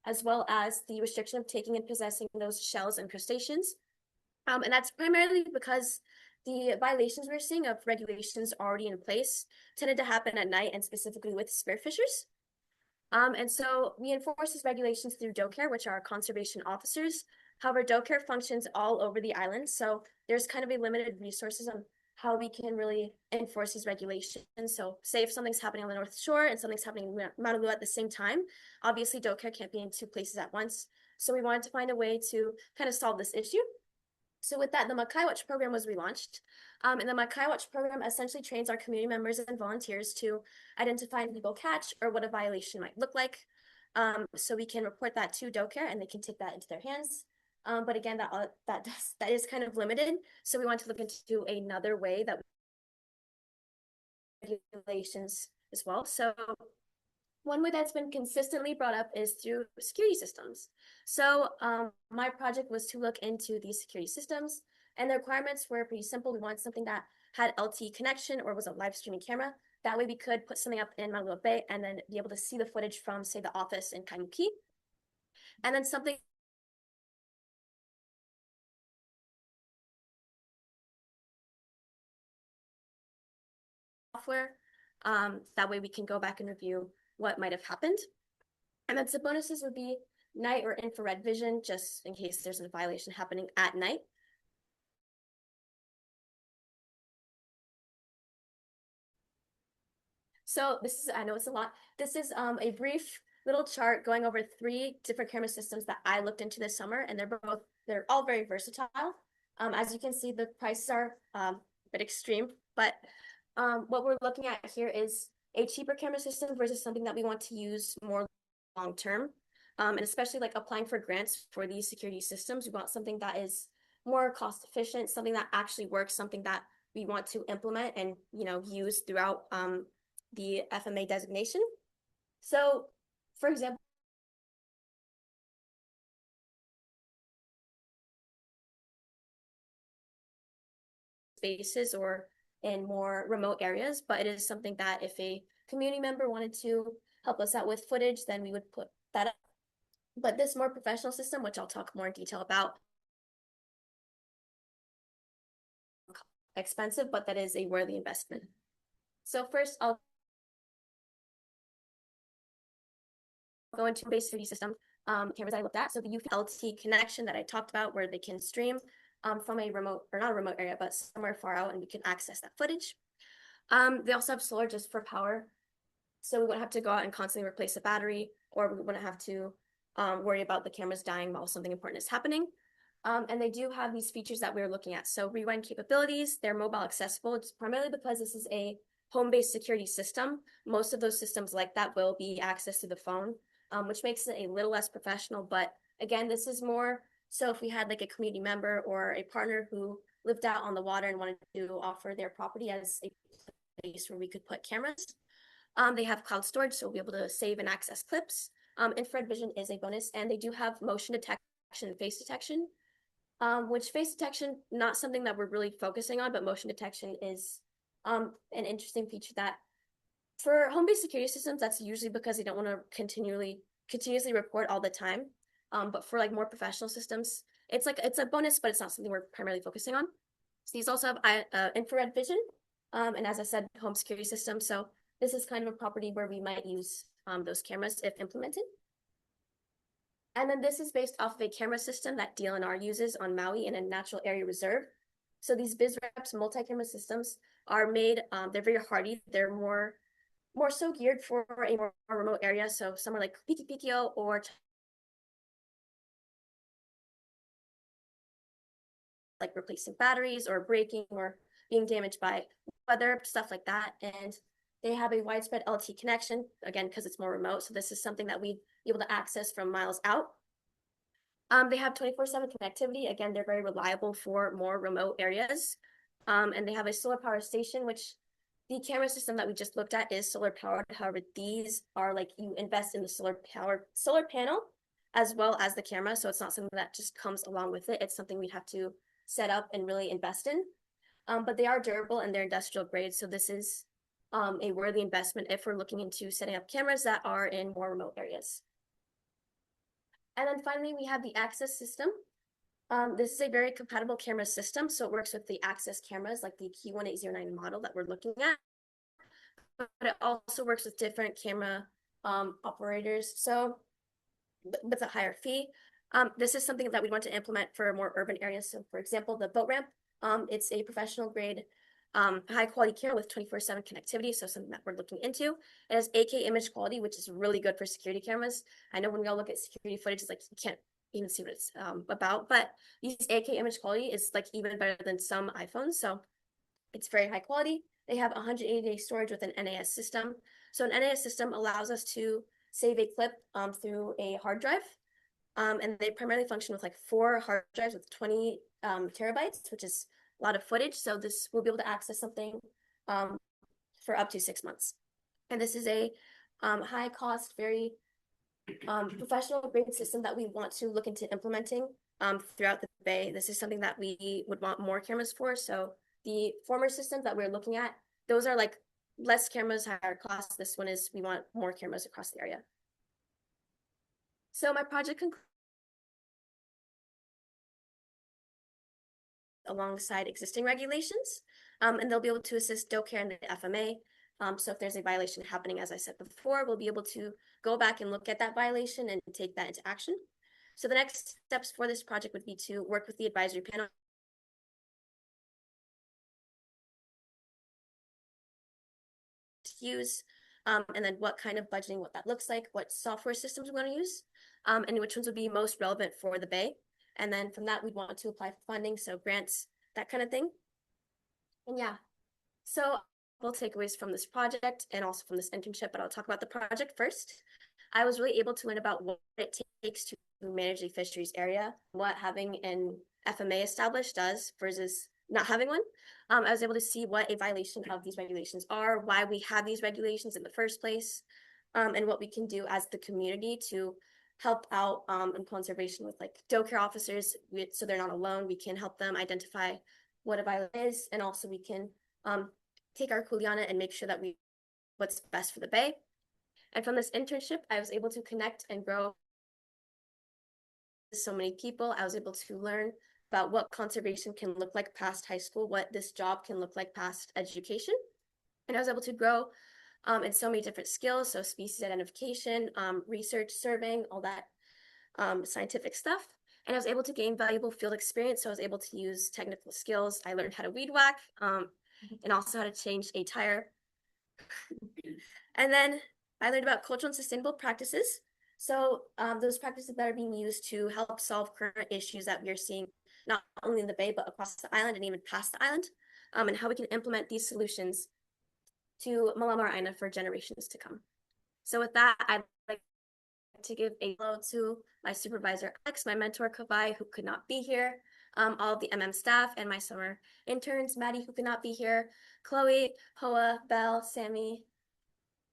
as well as the restriction of taking and possessing those shells and crustaceans. And that's primarily because the violations we're seeing of regulations already in place tended to happen at night and specifically with spearfishers. And so we enforce these regulations through DoCare, which are conservation officers. However, DoCare functions all over the island, so there's kind of a limited resources on how we can really enforce these regulations. So say if something's happening on the North Shore and something's happening in Maunalua at the same time, obviously DoCare can't be in two places at once. So we wanted to find a way to kind of solve this issue. So with that, the Makai Watch program was relaunched. And the Makai Watch program essentially trains our community members and volunteers to identify an illegal catch or what a violation might look like. So we can report that to DoCare and they can take that into their hands. But again, that is kind of limited. So we want to look into another way that regulations as well. So one way that's been consistently brought up is through security systems. So my project was to look into these security systems, and the requirements were pretty simple. We wanted something that had LTE connection or was a live streaming camera. That way we could put something up in Maunalua Bay and then be able to see the footage from, say, the office in Kaimuki. And then something software. That way we can go back and review what might have happened. And then some bonuses would be night or infrared vision, just in case there's a violation happening at night. So this is, I know it's a lot. This is a brief little chart going over 3 different camera systems that I looked into this summer, and they're all very versatile. As you can see, the prices are a bit extreme, but what we're looking at here is a cheaper camera system versus something that we want to use more long term. And especially like applying for grants for these security systems, we want something that is more cost efficient, something that actually works, something that we want to implement and use throughout the FMA designation. So, for example, spaces or in more remote areas, but it is something that if a community member wanted to help us out with footage, then we would put that up. But this more professional system, which I'll talk more in detail about, expensive, but that is a worthy investment. So first, I'll go into base security system cameras I looked at. So the LTE connection that I talked about, where they can stream from a remote, or not a remote area, but somewhere far out, and we can access that footage. They also have solar just for power. So we wouldn't have to go out and constantly replace a battery, or we wouldn't have to worry about the cameras dying while something important is happening. And they do have these features that we're looking at. So rewind capabilities, they're mobile accessible. It's primarily because this is a home-based security system. Most of those systems like that will be accessed through the phone, which makes it a little less professional. But again, this is more so if we had like a community member or a partner who lived out on the water and wanted to offer their property as a place where we could put cameras. They have cloud storage, so we'll be able to save and access clips. Infrared vision is a bonus, and they do have motion detection and face detection, which face detection, not something that we're really focusing on, but motion detection is an interesting feature that for home-based security systems, that's usually because they don't want to continuously report all the time. But for like more professional systems, it's a bonus, but it's not something we're primarily focusing on. So these also have infrared vision, and as I said, home security system. So this is kind of a property where we might use those cameras if implemented. And then this is based off of a camera system that DLNR uses on Maui in a natural area reserve. So these BizReps multi-camera systems are made, they're very hardy. They're more so geared for a more remote area. So somewhere like Pikio or like replacing batteries or breaking or being damaged by weather, stuff like that. And they have a widespread LTE connection, again, because it's more remote. So this is something that we'd be able to access from miles out. They have 24/7 connectivity. Again, they're very reliable for more remote areas. And they have a solar power station, which the camera system that we just looked at is solar powered. However, these are like you invest in the solar panel as well as the camera. So it's not something that just comes along with it. It's something we'd have to set up and really invest in. But they are durable and they're industrial grade. So this is a worthy investment if we're looking into setting up cameras that are in more remote areas. And then finally, we have the access system. This is a very compatible camera system. So it works with the access cameras like the Q1809 model that we're looking at. But it also works with different camera operators. So with a higher fee. This is something that we want to implement for more urban areas. So for example, the boat ramp, it's a professional grade, high quality camera with 24/7 connectivity. So something that we're looking into. It has 8K image quality, which is really good for security cameras. I know when we all look at security footage, it's like you can't even see what it's about, but these 8K image quality is like even better than some iPhones. So it's very high quality. They have 180-day storage with an NAS system. So an NAS system allows us to save a clip through a hard drive. And they primarily function with like 4 hard drives with 20 terabytes, which is a lot of footage. So this will be able to access something for up to 6 months. And this is a high cost, very professional grade system that we want to look into implementing throughout the Bay. This is something that we would want more cameras for. So the former systems that we're looking at, those are like less cameras, higher cost. This one is we want more cameras across the area. So my project alongside existing regulations, and they'll be able to assist DoCare and the FMA. So if there's a violation happening, as I said before, we'll be able to go back and look at that violation and take that into action. So the next steps for this project would be to work with the advisory panel to use, and then what kind of budgeting, what that looks like, what software systems we're going to use, and which ones would be most relevant for the Bay. And then from that, we'd want to apply for funding, so grants, that kind of thing. And yeah, so we'll takeaways from this project and also from this internship, but I'll talk about the project first. I was really able to learn about what it takes to manage the fisheries area, what having an FMA established does versus not having one. I was able to see what a violation of these regulations are, why we have these regulations in the first place, and what we can do as the community to help out in conservation with like DoCare officers, so they're not alone. We can help them identify what a violation is, and also we can take our kuleana and make sure that we what's best for the Bay. And from this internship, I was able to connect and grow so many people. I was able to learn about what conservation can look like past high school, what this job can look like past education. And I was able to grow in so many different skills, so species identification, research, surveying, all that scientific stuff. And I was able to gain valuable field experience, so I was able to use technical skills. I learned how to weed whack and also how to change a tire. And then I learned about cultural and sustainable practices. So those practices that are being used to help solve current issues that we are seeing, not only in the Bay, but across the island and even past the island, and how we can implement these solutions to Mālama Maunalua for generations to come. So with that, I'd like to give a hello to my supervisor, Alex, my mentor, Kavai, who could not be here, all of the staff, and my summer interns, Maddy, who could not be here, Chloe, Hoa, Belle, Sammy,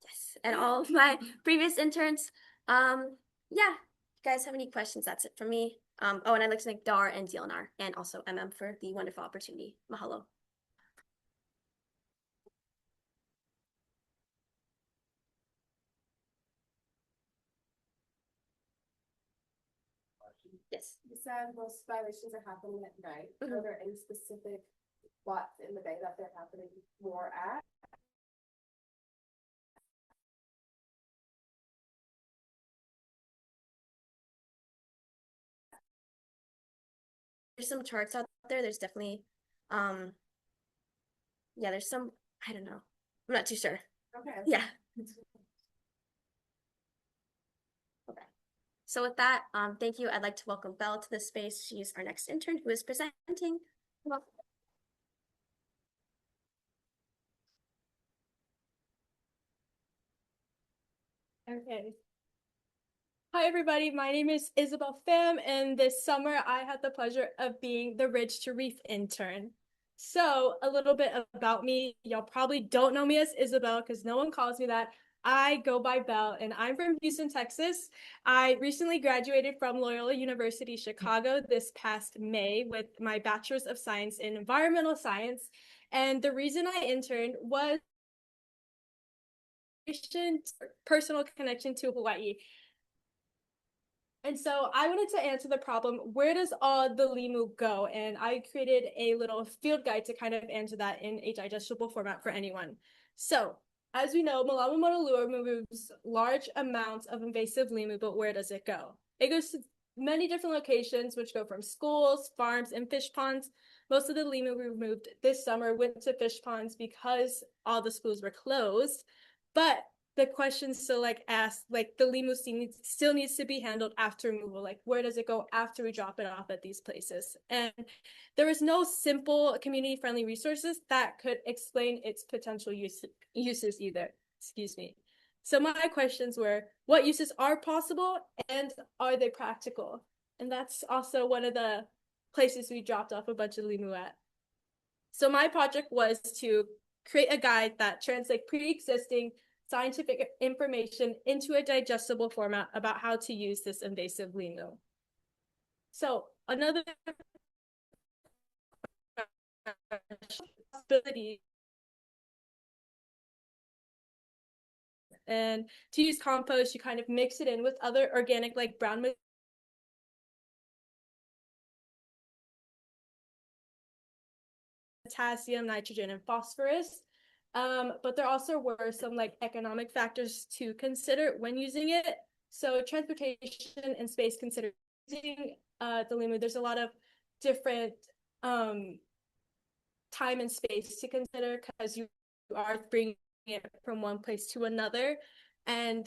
yes, and all of my previous interns. Yeah, if you guys have any questions, that's it for me. Oh, and I'd like to thank Dar and DLNR and also for the wonderful opportunity. Mahalo. Yes. You said most violations are happening at night. Are there any specific spots in the Bay that they're happening more at? There's some charts out there. There's definitely Yeah, there's some, I don't know. I'm not too sure. Okay. Yeah. Okay. So with that, thank you. I'd like to welcome Belle to the space. She's our next intern who is presenting. Welcome. Okay. Hi, everybody. My name is Isabel Pham, and this summer I had the pleasure of being the Ridge to Reef intern. So, a little bit about me. Y'all probably don't know me as Isabel because no one calls me that. I go by Belle, and I'm from Houston, Texas. I recently graduated from Loyola University Chicago this past May with my Bachelor's of Science in Environmental Science. And the reason I interned was personal connection to Hawaii. And so I wanted to answer the problem, where does all the limu go? And I created a little field guide to kind of answer that in a digestible format for anyone. So as we know, Mālama Maunalua removes large amounts of invasive limu, but where does it go? It goes to many different locations, which go from schools, farms, and fish ponds. Most of the limu we removed this summer went to fish ponds because all the schools were closed. But the question still asked, the limu still needs to be handled after removal. Like, where does it go after we drop it off at these places? And there is no simple community-friendly resources that could explain its potential uses either. Excuse me. So my questions were, what uses are possible and are they practical? And that's also one of the places we dropped off a bunch of limu at. So my project was to create a guide that translates pre-existing scientific information into a digestible format about how to use this invasive limu. So another possibility, and to use compost, you kind of mix it in with other organic like brown potassium, nitrogen, and phosphorus. But there also were some economic factors to consider when using it. So transportation and space considered using the limu. There's a lot of different time and space to consider because you are bringing it from one place to another. And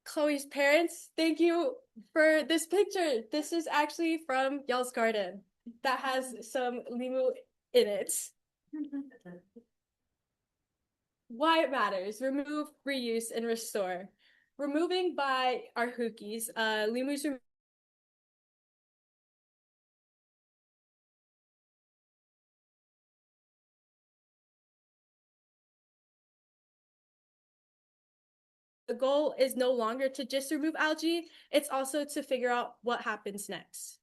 Chloe's parents, thank you for this picture. This is actually from y'all's garden that has some limu in it. Why it matters: remove, reuse, and restore. Removing by our hookies, limus the goal is no longer to just remove algae, it's also to figure out what happens next.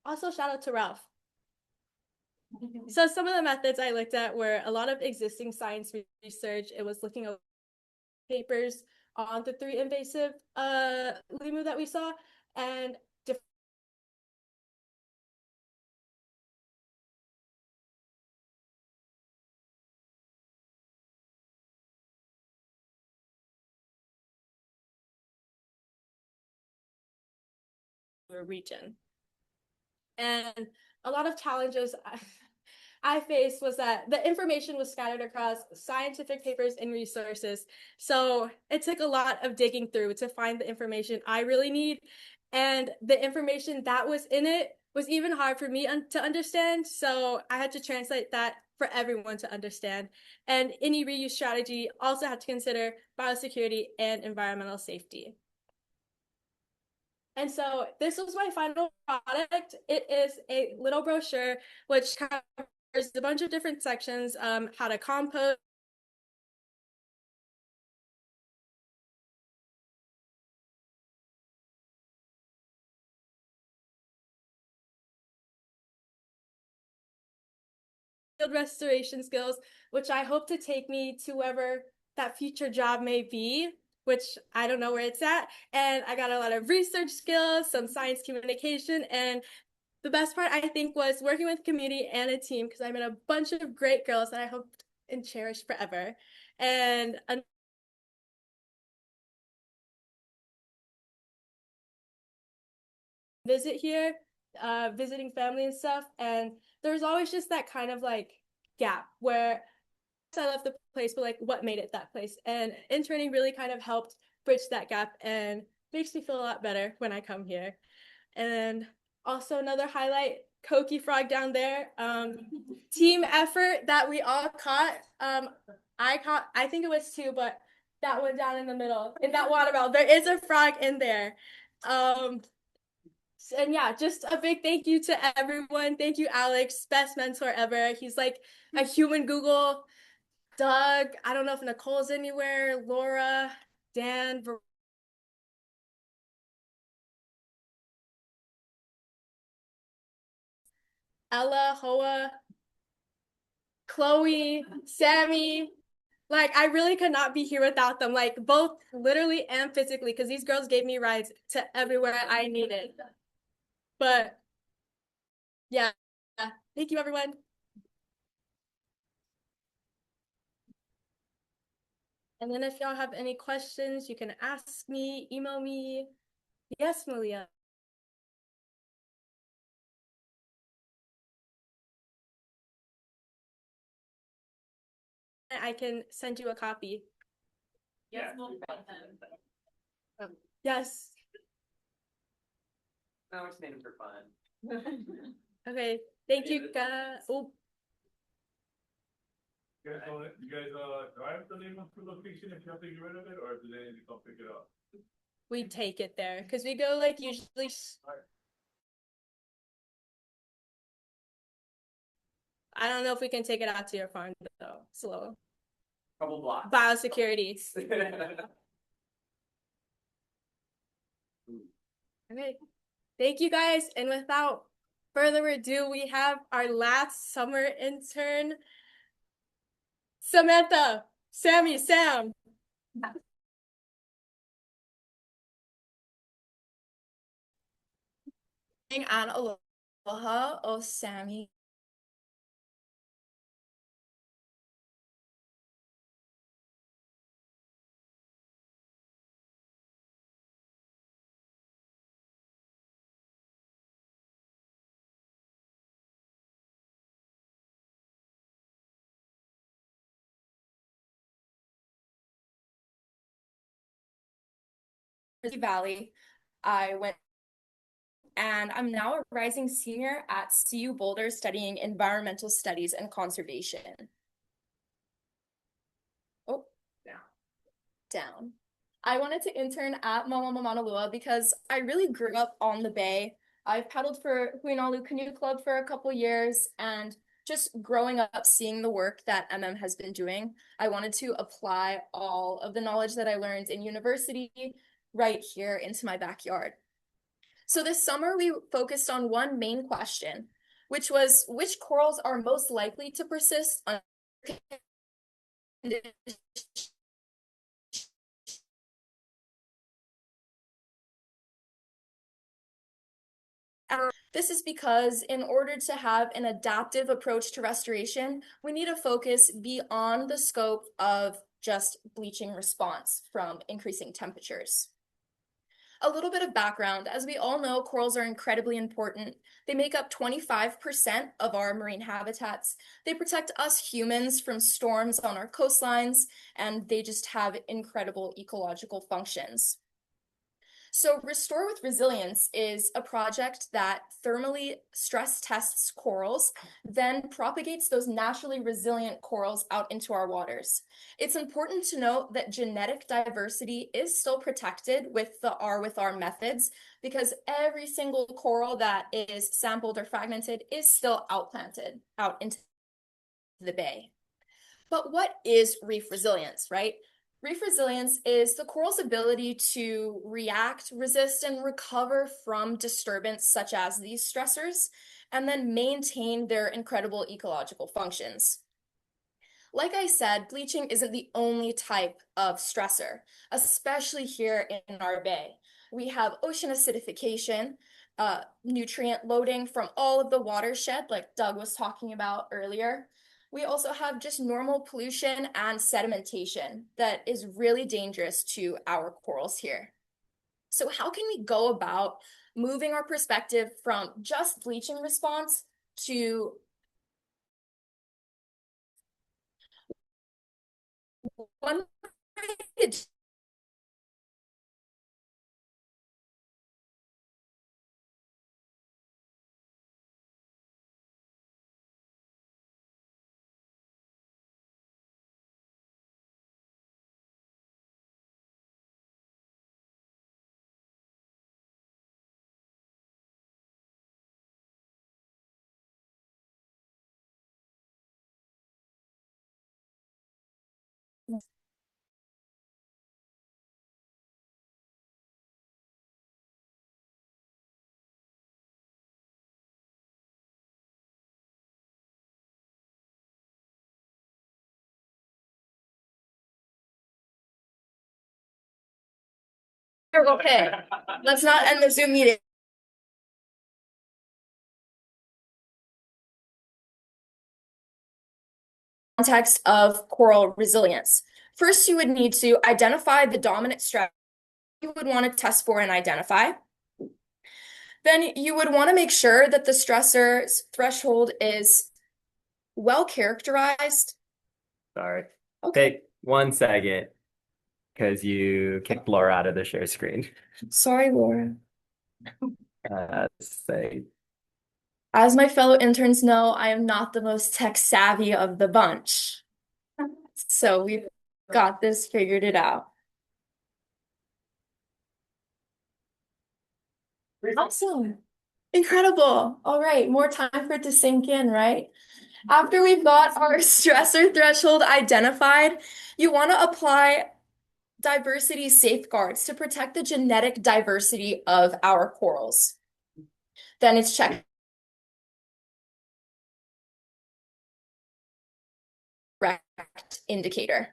Also, shout out to Ralph. So some of the methods I looked at were a lot of existing science research. It was looking at papers on the 3 invasive limu that we saw, and region. And a lot of challenges I faced was that the information was scattered across scientific papers and resources. So it took a lot of digging through to find the information I really need. And the information that was in it was even hard for me to understand. So I had to translate that for everyone to understand. And any reuse strategy also had to consider biosecurity and environmental safety. And so this was my final product. It is a little brochure which covers a bunch of different sections, how to compost, field restoration skills, which I hope to take me to wherever that future job may be, which I don't know where it's at. And I got a lot of research skills, some science communication, and the best part, I think, was working with community and a team because I met a bunch of great girls that I hope and cherish forever. And visit here, visiting family and stuff. And there's always just that kind of like gap where I left the place, but like what made it that place? And interning really kind of helped bridge that gap and makes me feel a lot better when I come here. And also another highlight, Koki Frog down there. Team effort that we all caught. I think it was two, but that one down in the middle, in that water bottle, there is a frog in there. And yeah, just a big thank you to everyone. Thank you, Alex, best mentor ever. He's like a human Google. Doug, I don't know if Nicole's anywhere, Laura, Dan, Ella, Hoa, Chloe, Sammy. Like, I really could not be here without them, like both literally and physically, because these girls gave me rides to everywhere I needed. But yeah, thank you, everyone. And then if y'all have any questions, you can ask me, email me. Yes, Moriya. I can send you a copy. Yes, Yes. No, it's made for fun. Okay. Thank you, guys. Oh. You guys drive the Limu to location if you have to get rid of it, or do they need to come pick it up? We take it there because we go like usually. I don't know if we can take it out to your farm though. Slow. Couple blocks. Biosecurity. Okay. Thank you guys. And without further ado, we have our last summer intern, Samantha, Sammy, Sam. On Aloha o Sammy. Valley. I went and I'm now a rising senior at CU Boulder studying environmental studies and conservation. Oh, down. I wanted to intern at Mālama Maunalua because I really grew up on the bay. I've paddled for Huinalu Canoe Club for a couple years, and just growing up seeing the work that MM has been doing, I wanted to apply all of the knowledge that I learned in university right here into my backyard. So this summer we focused on one main question, which was which corals are most likely to persist under This is because in order to have an adaptive approach to restoration, we need to focus beyond the scope of just bleaching response from increasing temperatures. A little bit of background. As we all know, corals are incredibly important. They make up 25% of our marine habitats. They protect us humans from storms on our coastlines, and they just have incredible ecological functions. So Restore with Resilience is a project that thermally stress tests corals, then propagates those naturally resilient corals out into our waters. It's important to note that genetic diversity is still protected with the R with R methods because every single coral that is sampled or fragmented is still outplanted out into the bay. But what is reef resilience, right? Reef resilience is the coral's ability to react, resist, and recover from disturbance such as these stressors, and then maintain their incredible ecological functions. Like I said, bleaching isn't the only type of stressor, especially here in our bay. We have ocean acidification, nutrient loading from all of the watershed, like Doug was talking about earlier. We also have just normal pollution and sedimentation that is really dangerous to our corals here. So how can we go about moving our perspective from just bleaching response to one way to okay, let's not end the Zoom meeting. Context of coral resilience. First, you would need to identify the dominant stress you would want to test for and identify. Then you would want to make sure that the stressor's threshold is well characterized. Sorry. Okay. Take 1 second because you kicked Laura out of the share screen. Sorry, Laura. Say, As my fellow interns know, I am not the most tech savvy of the bunch. So we've got this figured it out. Awesome. Incredible. All right, more time for it to sink in, right? After we've got our stressor threshold identified, you want to apply diversity safeguards to protect the genetic diversity of our corals. Then it's checked indicator.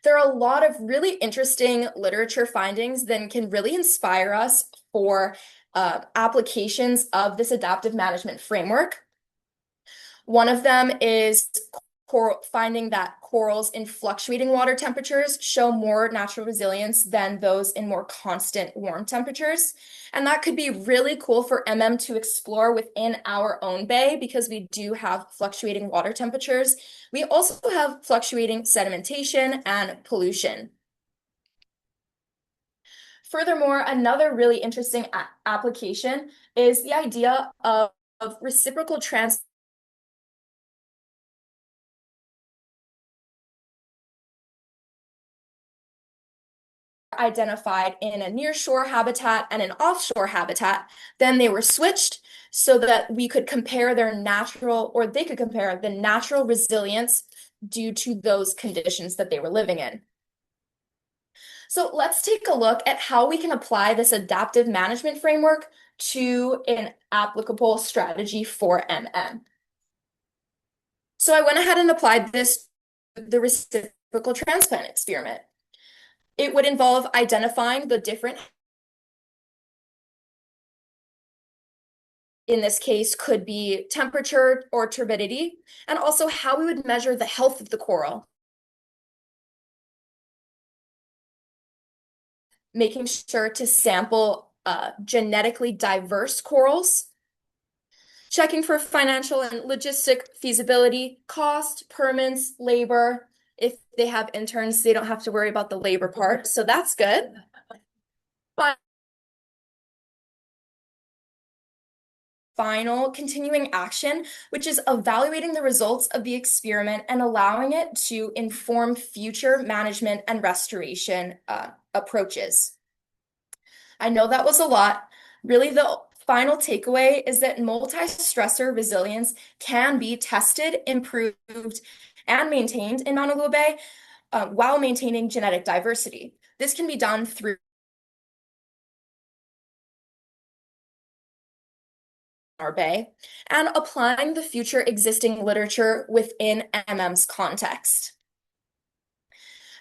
There are a lot of really interesting literature findings that can really inspire us for applications of this adaptive management framework. One of them is finding that corals in fluctuating water temperatures show more natural resilience than those in more constant warm temperatures. And that could be really cool for to explore within our own bay because we do have fluctuating water temperatures. We also have fluctuating sedimentation and pollution. Furthermore, another really interesting application is the idea of reciprocal identified in a nearshore habitat and an offshore habitat. Then they were switched so that we could compare their natural, or they could compare the natural resilience due to those conditions that they were living in. So let's take a look at how we can apply this adaptive management framework to an applicable strategy for So I went ahead and applied this to the reciprocal transplant experiment. It would involve identifying the different, in this case, could be temperature or turbidity, and also how we would measure the health of the coral. Making sure to sample genetically diverse corals, checking for financial and logistic feasibility, cost, permits, labor. If they have interns, they don't have to worry about the labor part, so that's good. But final continuing action, which is evaluating the results of the experiment and allowing it to inform future management and restoration approaches. I know that was a lot. Really, the final takeaway is that multi-stressor resilience can be tested, improved, and maintained in Maunalua Bay while maintaining genetic diversity. This can be done through our bay and applying the future existing literature within MM's context.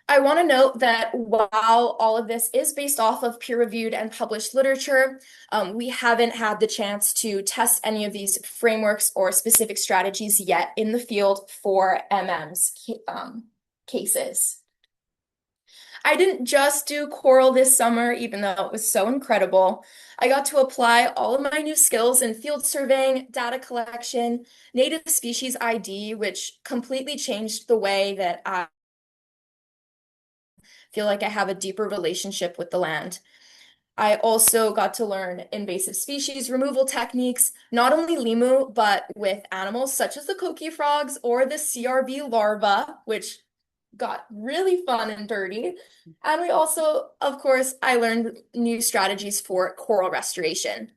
I want to note that while all of this is based off of peer-reviewed and published literature, we haven't had the chance to test any of these frameworks or specific strategies yet in the field for MM's cases. I didn't just do coral this summer, even though it was so incredible. I got to apply all of my new skills in field surveying, data collection, native species ID, which completely changed the way that feel like I have a deeper relationship with the land. I also got to learn invasive species removal techniques, not only limu, but with animals such as the coqui frogs or the CRB larva, which got really fun and dirty. And we also, of course, I learned new strategies for coral restoration.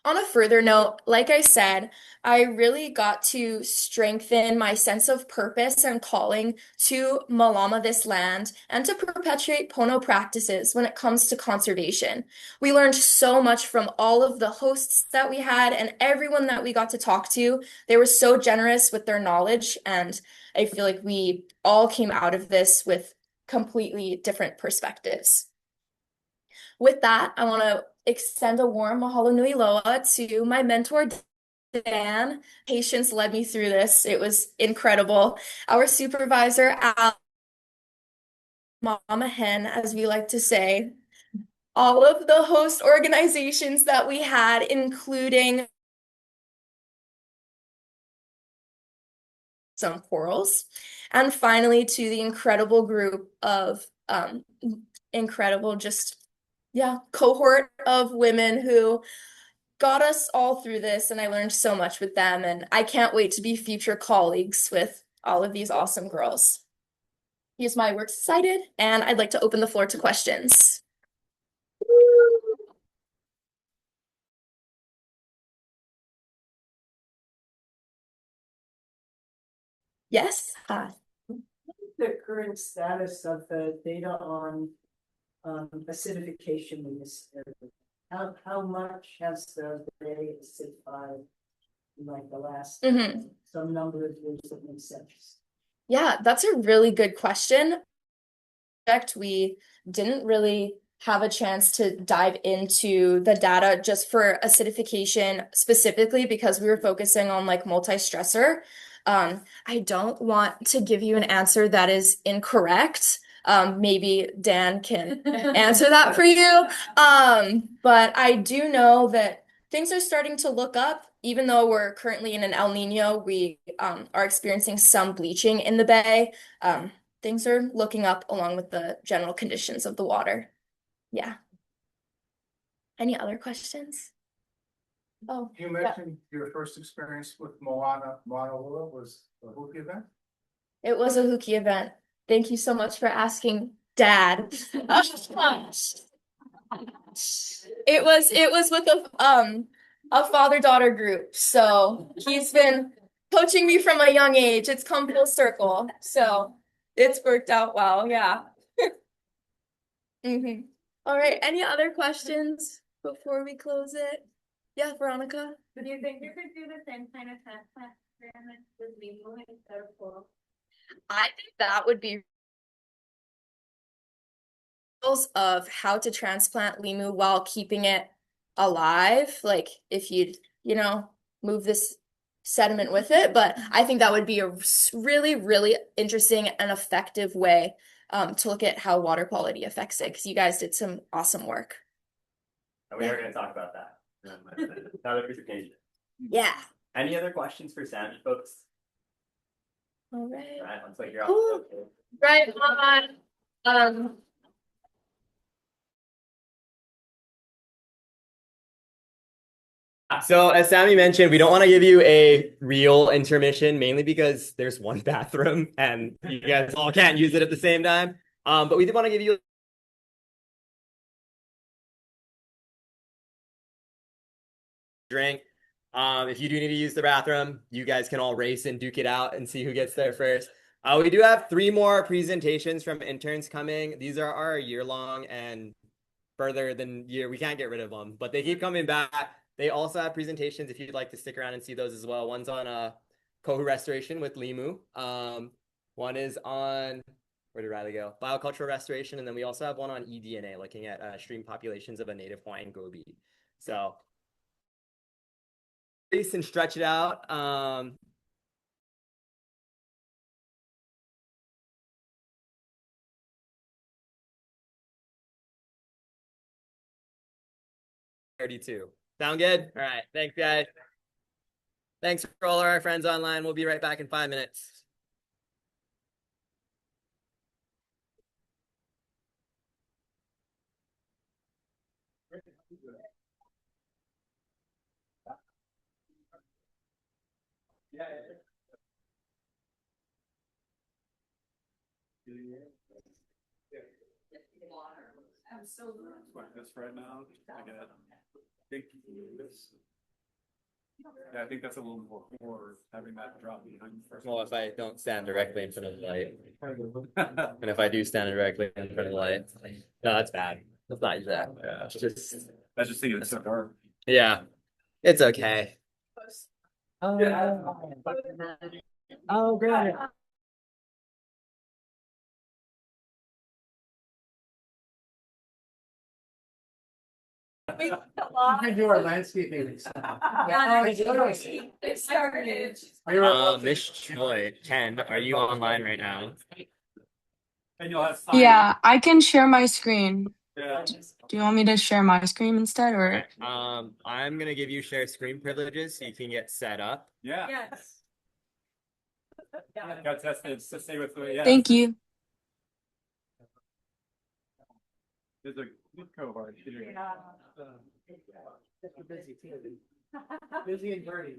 On a further note, like I said, I really got to strengthen my sense of purpose and calling to Mālama this land and to perpetuate Pono practices when it comes to conservation. We learned so much from all of the hosts that we had and everyone that we got to talk to. They were so generous with their knowledge, and I feel like we all came out of this with completely different perspectives. With that, I want to extend a warm mahalo nui loa to my mentor, Dan. Patience led me through this. It was incredible. Our supervisor, Mama Hen, as we like to say, all of the host organizations that we had, including some corals, and finally to the incredible group of cohort of women who got us all through this, and I learned so much with them, and I can't wait to be future colleagues with all of these awesome girls. Here's my works cited, and I'd like to open the floor to questions. Yes? The current status of the data on acidification in this area. How much has the bay acidified in like the last some number of years that makes sense? Yeah, that's a really good question. We didn't really have a chance to dive into the data just for acidification specifically because we were focusing on like multi-stressor. I don't want to give you an answer that is incorrect. Maybe Dan can answer that for you. But I do know that things are starting to look up. Even though we're currently in an El Nino, we are experiencing some bleaching in the bay. Things are looking up along with the general conditions of the water. Yeah. Any other questions? Oh, you mentioned your first experience with Mālama Maunalua was a Hoopie event? It was a Hoopie event. Thank you so much for asking, Dad. It was with a father-daughter group. So he's been coaching me from a young age. It's come full circle. So it's worked out well. Yeah. All right. Any other questions before we close it? Yeah, Veronica. Do you think you could do the same kind of transplant experiment with Limu instead of coral? I think that would be of how to transplant Limu while keeping it alive. Like if you'd, move this sediment with it. But I think that would be a really, really interesting and effective way to look at how water quality affects it, because you guys did some awesome work. And we are going to talk about that. Another presentation. Yeah. Any other questions for Sammy, folks? All right. All right, looks like you're off. Right on. So as Sammy mentioned, we don't want to give you a real intermission, mainly because there's one bathroom and you guys all can't use it at the same time. But we did want to give you drink. If you do need to use the bathroom, you guys can all race and duke it out and see who gets there first. We do have 3 more presentations from interns coming. These are our year-long and further than year. We can't get rid of them, but they keep coming back. They also have presentations if you'd like to stick around and see those as well. One's on coho restoration with Limu. One is on, where did Rylie go? Biocultural restoration. And then we also have one on EDNA, looking at stream populations of a native Hawaiian goby. So and stretch it out. 32. Sound good? All right. Thanks, guys. Thanks for all our friends online. We'll be right back in 5 minutes. Like this right now. I get it. Think this. Yeah, I think that's a little more for having that drop behind the first. Well, if I don't stand directly in front of the light, and if I do stand directly in front of the light, no, that's bad. Let's not use that. Yeah, It's just I just think it's so dark. yeah, it's okay. Oh, great. We can do our landscaping. Miss Choi, Chen, are you online right now? And you'll have Yeah, I can share my screen. Yeah. Do you want me to share my screen instead, or? I'm gonna give you share screen privileges so you can get set up. Yeah. Yes. Got tested. So stay with me. Yeah. Thank you. There's a good cohort here. Busy too. Busy and dirty.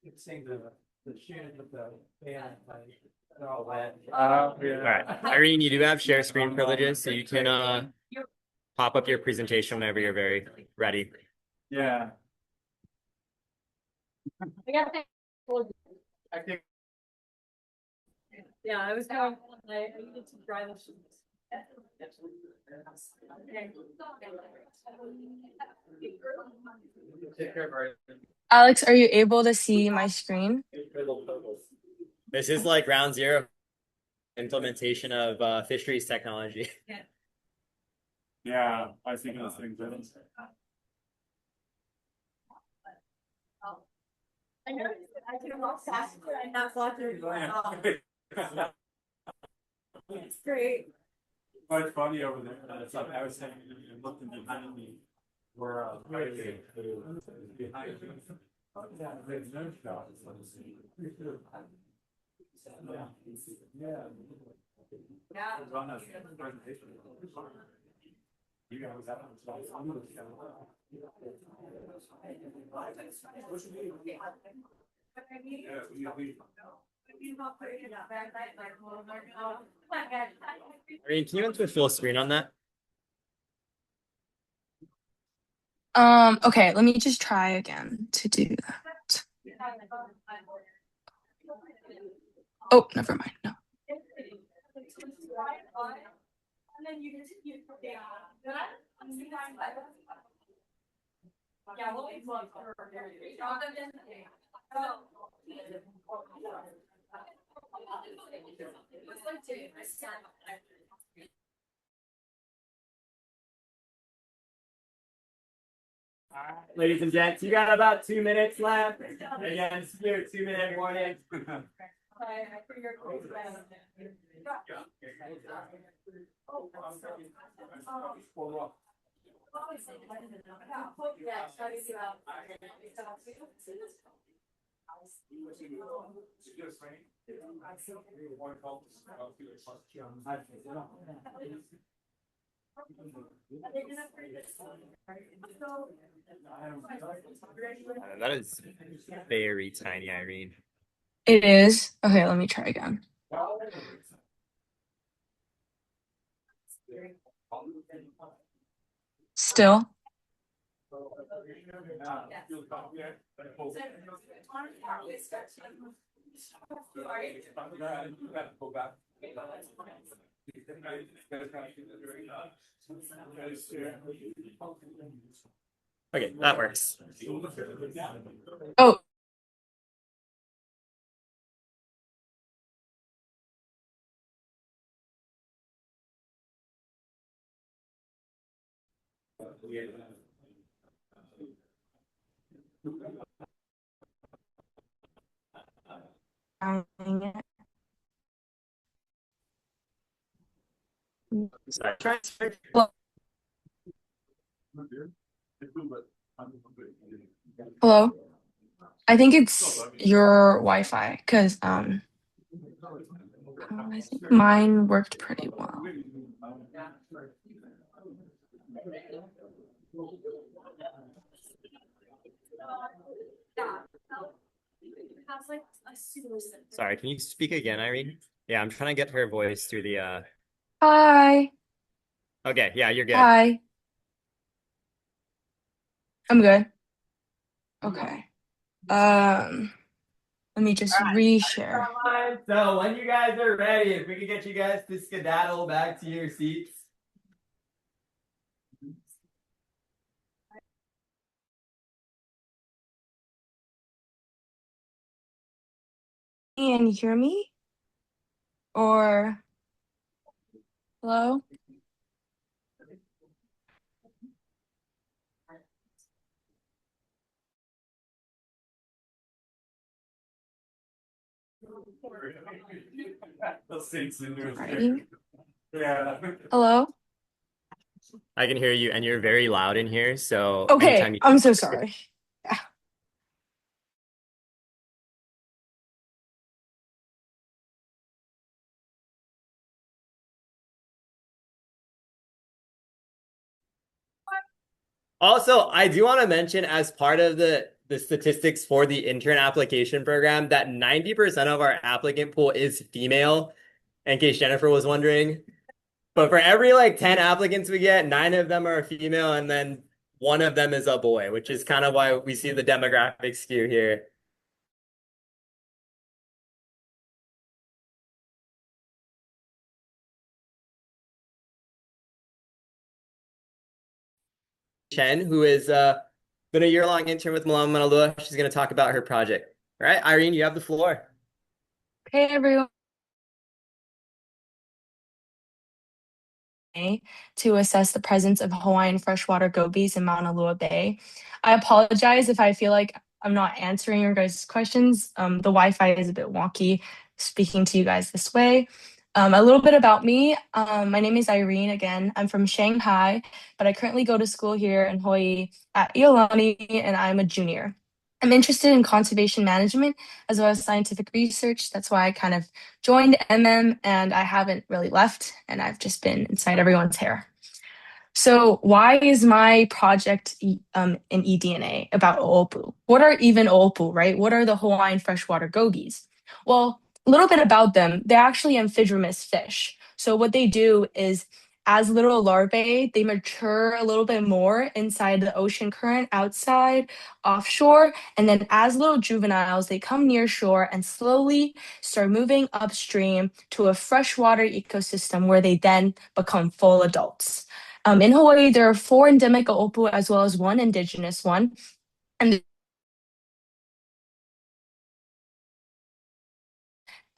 It's saying the shade with the fan, they're all wet. All right, Irene, you do have share screen privileges, so you can pop up your presentation whenever you're very ready. Yeah. I think. Yeah, I was going. I needed to dry the shoes. Alex, are you able to see my screen? This is like round zero implementation of fisheries technology. Yeah, I was thinking those things. I know I can walk faster and not walk through. It's great. Oh, it's funny over there. It's like I was saying, looking behind me, where behind me. Yeah, there's no shot. Yeah. On a presentation. You guys have Irene, can you go into full screen on that? Okay, let me just try again to do that. Oh, never mind. No. Ladies and gents, you got about 2 minutes left. Again, it's your 2-minute warning. That is very tiny, Irene. It is. Okay, let me try again. Still. Okay, that works. Oh. Hello? I think it's your Wi-Fi because I think mine worked pretty well. was like a super simple. Sorry, can you speak again, Irene? Yeah, I'm trying to get her voice through the Hi. Okay, yeah, you're good. Hi. I'm good. Okay. Let me just reshare. So when you guys are ready, if we can get you guys to skedaddle back to your seats. Can you hear me? Or hello? Yeah. Hello? I can hear you, and you're very loud in here, so Okay, anytime you I'm so sorry. Also, I do want to mention as part of the statistics for the intern application program that 90% of our applicant pool is female, in case Jennifer was wondering. But for every like 10 applicants we get, 9 of them are female, and then 1 of them is a boy, which is kind of why we see the demographic skew here. Chen, who is been a year-long intern with Mālama Maunalua. She's going to talk about her project. All right, Irene, you have the floor. Hey, everyone. To assess the presence of Hawaiian freshwater gobies in Maunalua Bay. I apologize if I feel like I'm not answering your guys' questions. The Wi-Fi is a bit wonky speaking to you guys this way. A little bit about me. My name is Irene again. I'm from Shanghai, but I currently go to school here in Hawaii at Iolani, and I'm a junior. I'm interested in conservation management as well as scientific research. That's why I kind of joined MM, and I haven't really left, and I've just been inside everyone's hair. So why is my project in EDNA about oopu? What are even oopu, right? What are the Hawaiian freshwater gobies? Well, a little bit about them. They're actually amphibious fish. So what they do is as little larvae, they mature a little bit more inside the ocean current outside offshore. And then as little juveniles, they come near shore and slowly start moving upstream to a freshwater ecosystem where they then become full adults. In Hawaii, there are 4 endemic oopu as well as 1 indigenous one.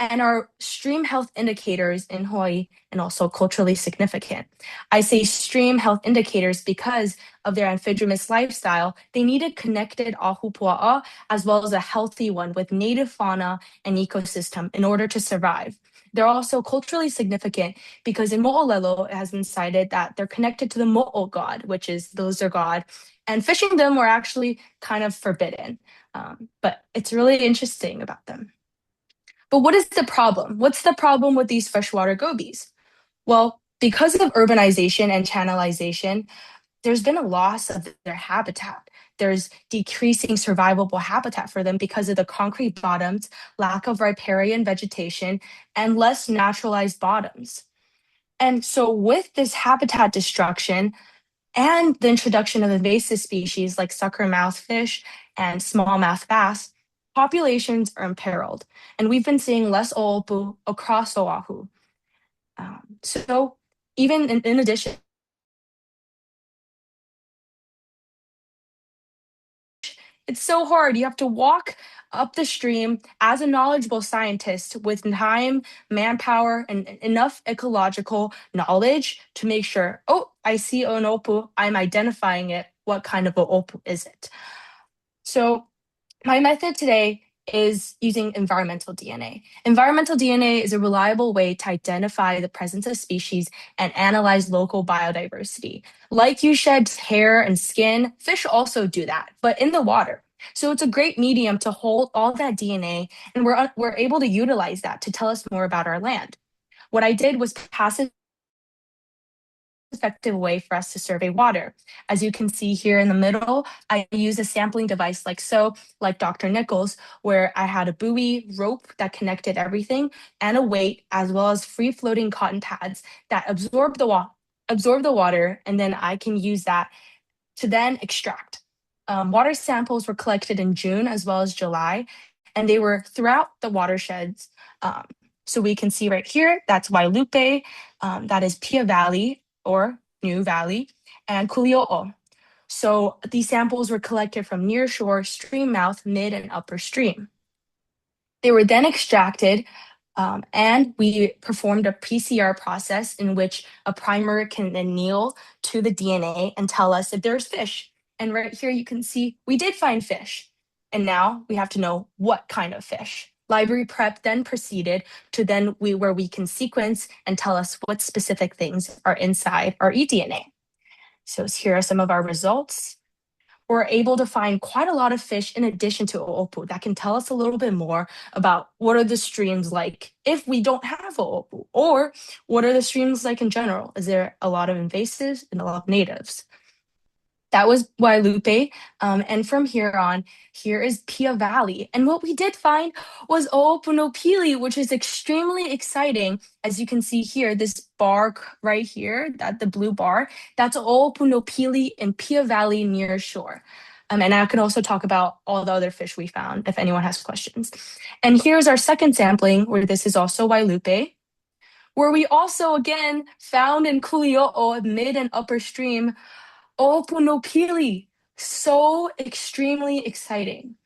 And our stream health indicators in Hawaii and also culturally significant. I say stream health indicators because of their amphibious lifestyle. They need a connected ahupua'a as well as a healthy one with native fauna and ecosystem in order to survive. They're also culturally significant because in Mo'olelo, it has been cited that they're connected to the Mo'o god, which is the lizard god, and fishing them were actually kind of forbidden. But it's really interesting about them. But what is the problem? What's the problem with these freshwater gobies? Well, because of urbanization and channelization, there's been a loss of their habitat. There's decreasing survivable habitat for them because of the concrete bottoms, lack of riparian vegetation, and less naturalized bottoms. And so with this habitat destruction and the introduction of invasive species like sucker mouthfish and smallmouth bass, populations are imperiled, and we've been seeing less oopu across Oahu. So even in addition, it's so hard. You have to walk up the stream as a knowledgeable scientist with time, manpower, and enough ecological knowledge to make sure, oh, I see an oopu, I'm identifying it. What kind of an oopu is it? So my method today is using environmental DNA. Environmental DNA is a reliable way to identify the presence of species and analyze local biodiversity. Like you shed hair and skin, fish also do that, but in the water. So it's a great medium to hold all that DNA, and we're able to utilize that to tell us more about our land. What I did was passive effective way for us to survey water. As you can see here in the middle, I use a sampling device like so, like Dr. Nichols, where I had a buoy rope that connected everything and a weight, as well as free floating cotton pads that absorb the water, and then I can use that to then extract. Water samples were collected in June as well as July, and they were throughout the watersheds. So we can see right here, that's Wailupe, that is Pia Valley or New Valley, and Kuli'o'o. So these samples were collected from nearshore, stream mouth, mid, and upper stream. They were then extracted, and we performed a PCR process in which a primer can anneal to the DNA and tell us if there's fish. And right here you can see we did find fish. And now we have to know what kind of fish. Library prep then proceeded to where we can sequence and tell us what specific things are inside our eDNA. So here are some of our results. We're able to find quite a lot of fish in addition to O'opu that can tell us a little bit more about what are the streams like if we don't have O'opu, or what are the streams like in general? Is there a lot of invasives and a lot of natives? That was Wailupe, and from here on, here is Pia Valley. And what we did find was Hoapili, which is extremely exciting. As you can see here, this bar right here, that the blue bar, that's Hoapili in Pia Valley near shore. And I can also talk about all the other fish we found if anyone has questions. And here's our second sampling, where this is also Wailupe, where we also again found in Kuli'o'o mid and upper stream Hoapili. So extremely exciting.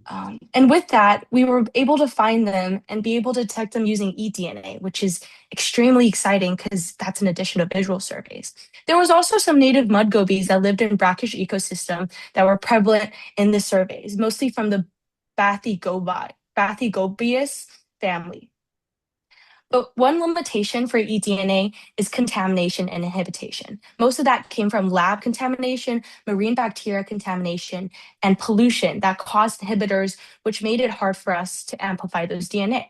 And with that, we were able to find them and be able to detect them using eDNA, which is extremely exciting because that's in addition to visual surveys. There was also some native mud gobies that lived in brackish ecosystem that were prevalent in the surveys, mostly from the Bathygobius family. But one limitation for eDNA is contamination and inhibition. Most of that came from lab contamination, marine bacteria contamination, and pollution that caused inhibitors, which made it hard for us to amplify those DNA.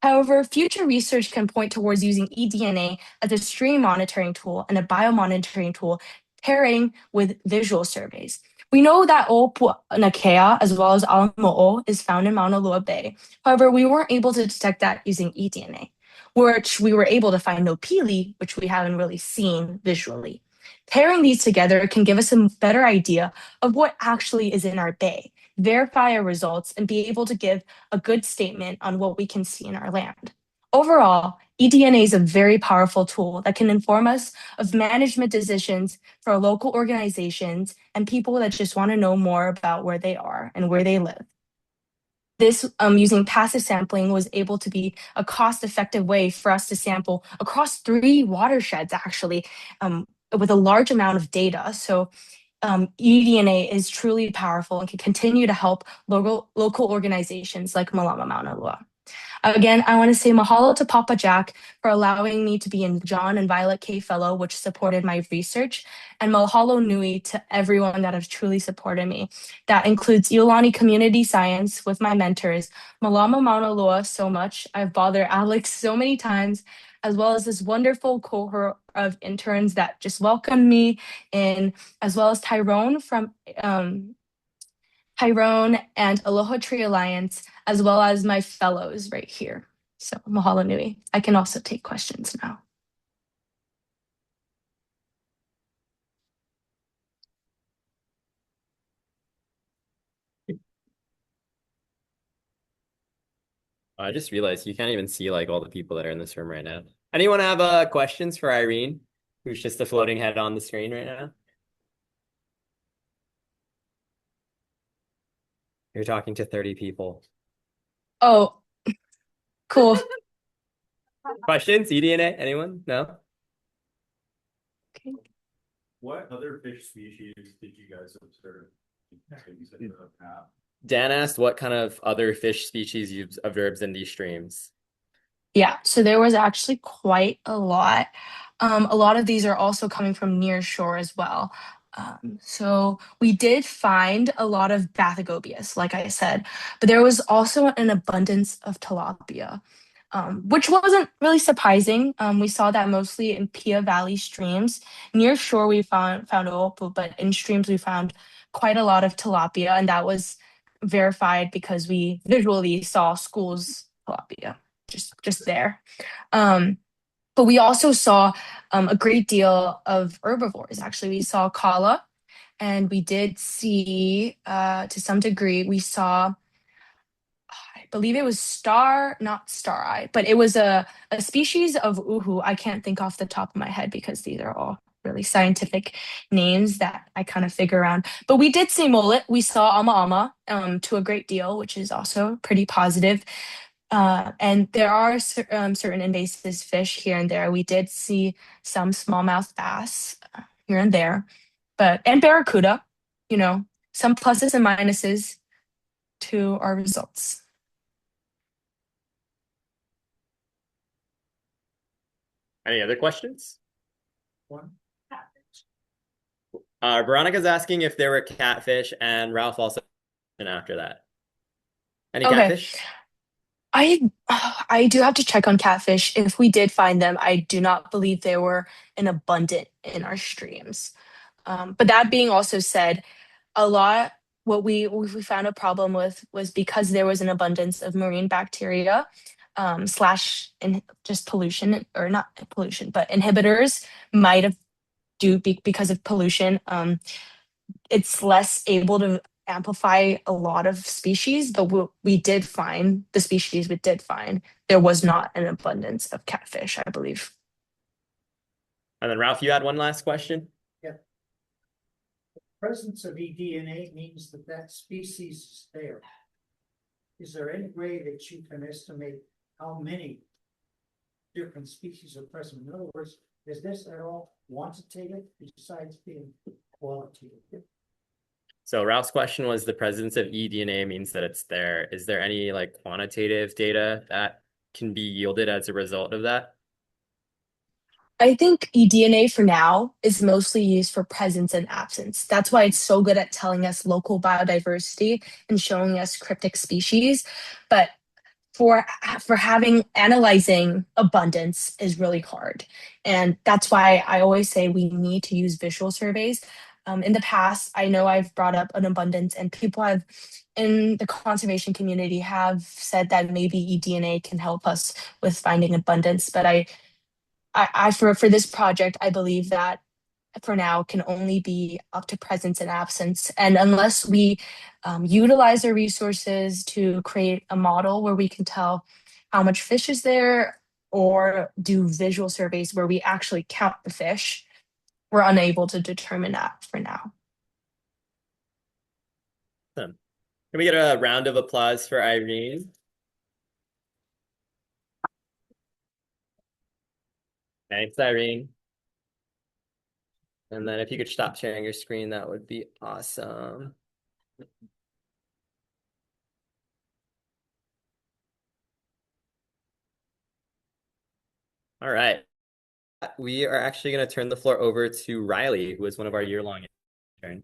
However, future research can point towards using eDNA as a stream monitoring tool and a biomonitoring tool pairing with visual surveys. We know that Opunakea as well as Alamo'o is found in Maunalua Bay. However, we weren't able to detect that using eDNA, which we were able to find Hoapili, which we haven't really seen visually. Pairing these together can give us a better idea of what actually is in our bay, verify our results, and be able to give a good statement on what we can see in our land. Overall, eDNA is a very powerful tool that can inform us of management decisions for local organizations and people that just want to know more about where they are and where they live. This, using passive sampling, was able to be a cost-effective way for us to sample across 3 watersheds, actually, with a large amount of data. So eDNA is truly powerful and can continue to help local organizations like Mālama Maunalua. Again, I want to say mahalo to Papa Jack for allowing me to be in John and Violet K Fellow, which supported my research, and mahalo nui to everyone that has truly supported me. That includes Iolani Community Science with my mentors, Mālama Maunalua so much. I've bothered Alex so many times, as well as this wonderful cohort of interns that just welcomed me in, as well as Tyrone and Aloha Tree Alliance, as well as my fellows right here. So mahalo nui. I can also take questions now. I just realized you can't even see like all the people that are in this room right now. Anyone have questions for Irene, who's just a floating head on the screen right now? You're talking to 30 people. Oh, cool. Questions? eDNA? Anyone? No? Okay. What other fish species did you guys observe? Dan asked what kind of other fish species you've observed in these streams. Yeah, so there was actually quite a lot. A lot of these are also coming from near shore as well. So we did find a lot of Bathygobius, like I said, but there was also an abundance of tilapia. which wasn't really surprising. We saw that mostly in Pia Valley streams. Near shore, we found Opu, but in streams, we found quite a lot of tilapia, and that was verified because we visually saw schools tilapia just there. But we also saw a great deal of herbivores. Actually, we saw kala, and we did see, to some degree, we saw, I believe it was not star eye, but it was a species of uhu. I can't think off the top of my head because these are all really scientific names that I kind of figure around. But we did see mullet. We saw ama to a great deal, which is also pretty positive. And there are certain invasive fish here and there. We did see some smallmouth bass here and there, and barracuda, some pluses and minuses to our results. Any other questions? Veronica's asking if there were catfish, and Ralph also after that. Any Okay. catfish? I do have to check on catfish. If we did find them, I do not believe they were an abundant in our streams. But that being also said, a lot what we found a problem with was because there was an abundance of marine bacteria slash just pollution, or not pollution, but inhibitors might have because of pollution. It's less able to amplify a lot of species, but we did find the species we did find. There was not an abundance of catfish, I believe. And then Ralph, you had one last question? Yeah. The presence of EDNA means that species is there. Is there any way that you can estimate how many different species are present? In other words, is this at all quantitative besides being qualitative? So Ralph's question was, the presence of eDNA means that it's there. Is there any quantitative data that can be yielded as a result of that? I think eDNA for now is mostly used for presence and absence. That's why it's so good at telling us local biodiversity and showing us cryptic species. But for analyzing abundance is really hard. And that's why I always say we need to use visual surveys. In the past, I know I've brought up an abundance, and people in the conservation community have said that maybe eDNA can help us with finding abundance. But for this project, I believe that for now can only be up to presence and absence. And unless we utilize our resources to create a model where we can tell how much fish is there, or do visual surveys where we actually count the fish, we're unable to determine that for now. Can we get a round of applause for Irene? Thanks, Irene. And then if you could stop sharing your screen, that would be awesome. All right. We are actually going to turn the floor over to Rylie, who is one of our year-long interns.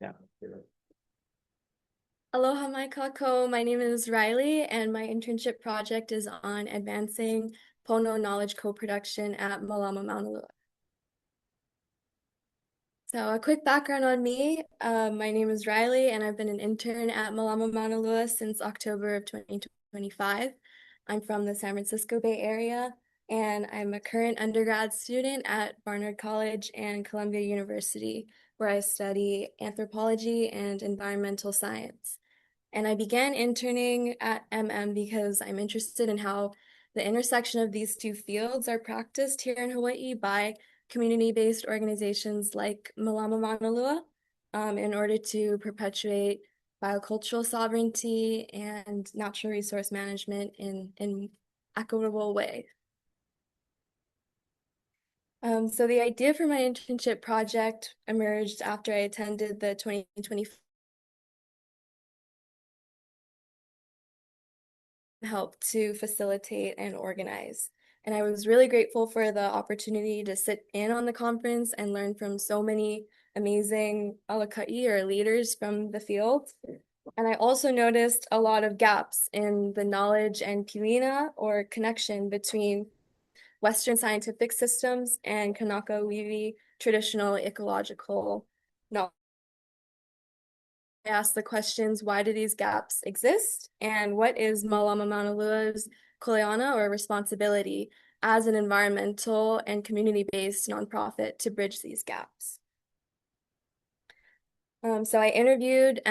Yeah. Aloha mai kako. My name is Rylie, and my internship project is on advancing Pono knowledge co-production at Mālama Maunalua. So a quick background on me. My name is Rylie, and I've been an intern at Mālama Maunalua since October of 2025. I'm from the San Francisco Bay Area, and I'm a current undergrad student at Barnard College and Columbia University, where I study anthropology and environmental science. And I began interning at because I'm interested in how the intersection of these two fields are practiced here in Hawaii by community-based organizations like Mālama Maunalua in order to perpetuate biocultural sovereignty and natural resource management in equitable ways. So the idea for my internship project emerged after I attended the 2024 help to facilitate and organize. And I was really grateful for the opportunity to sit in on the conference and learn from so many amazing alakai or leaders from the field. And I also noticed a lot of gaps in the knowledge and pilina or connection between Western scientific systems and Kanaka-Wiwi traditional ecological knowledge. I asked the questions, why do these gaps exist? And what is Mālama Maunalua's kuleana or responsibility as an environmental and community-based nonprofit to bridge these gaps? So I interviewed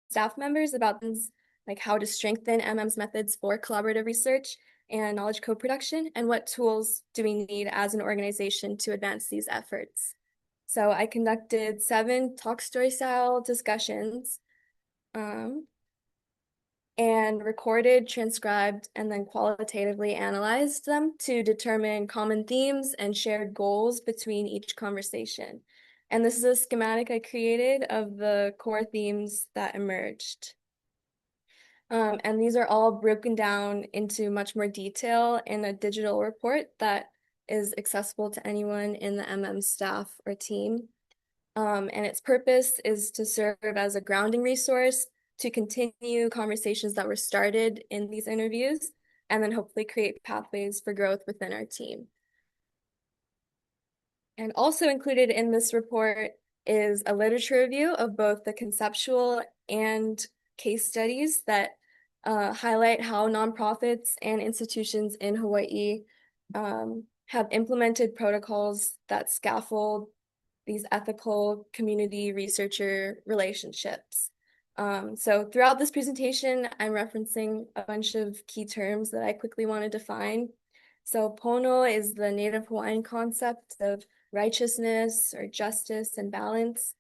staff members about things like how to strengthen MM's methods for collaborative research and knowledge co-production, and what tools do we need as an organization to advance these efforts. So I conducted 7 talk story style discussions and recorded, transcribed, and then qualitatively analyzed them to determine common themes and shared goals between each conversation. And this is a schematic I created of the core themes that emerged. And these are all broken down into much more detail in a digital report that is accessible to anyone in the MM staff or team. And its purpose is to serve as a grounding resource to continue conversations that were started in these interviews, and then hopefully create pathways for growth within our team. And also included in this report is a literature review of both the conceptual and case studies that highlight how nonprofits and institutions in Hawaii have implemented protocols that scaffold these ethical community researcher relationships. So throughout this presentation, I'm referencing a bunch of key terms that I quickly want to define. So Pono is the Native Hawaiian concept of righteousness or justice and balance.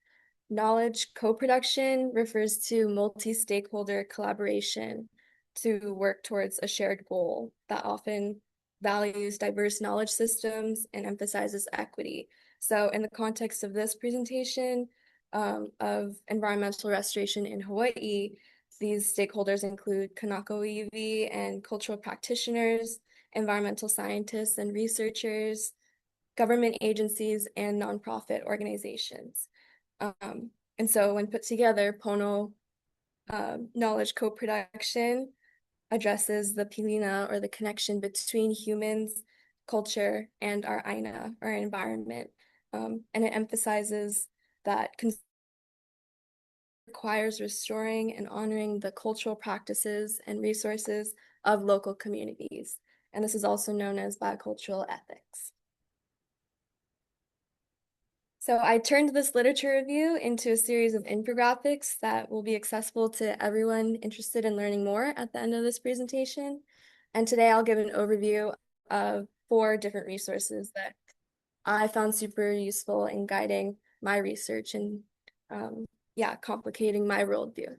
Knowledge co-production refers to multi-stakeholder collaboration to work towards a shared goal that often values diverse knowledge systems and emphasizes equity. So in the context of this presentation of environmental restoration in Hawaii, these stakeholders include Kanaka-Wiwi and cultural practitioners, environmental scientists and researchers, government agencies, and nonprofit organizations. And so when put together, Pono knowledge co-production addresses the pilina or the connection between humans, culture, and our aina, our environment. And it emphasizes that requires restoring and honoring the cultural practices and resources of local communities. And this is also known as biocultural ethics. So I turned this literature review into a series of infographics that will be accessible to everyone interested in learning more at the end of this presentation. And today I'll give an overview of 4 different resources that I found super useful in guiding my research and complicating my worldview.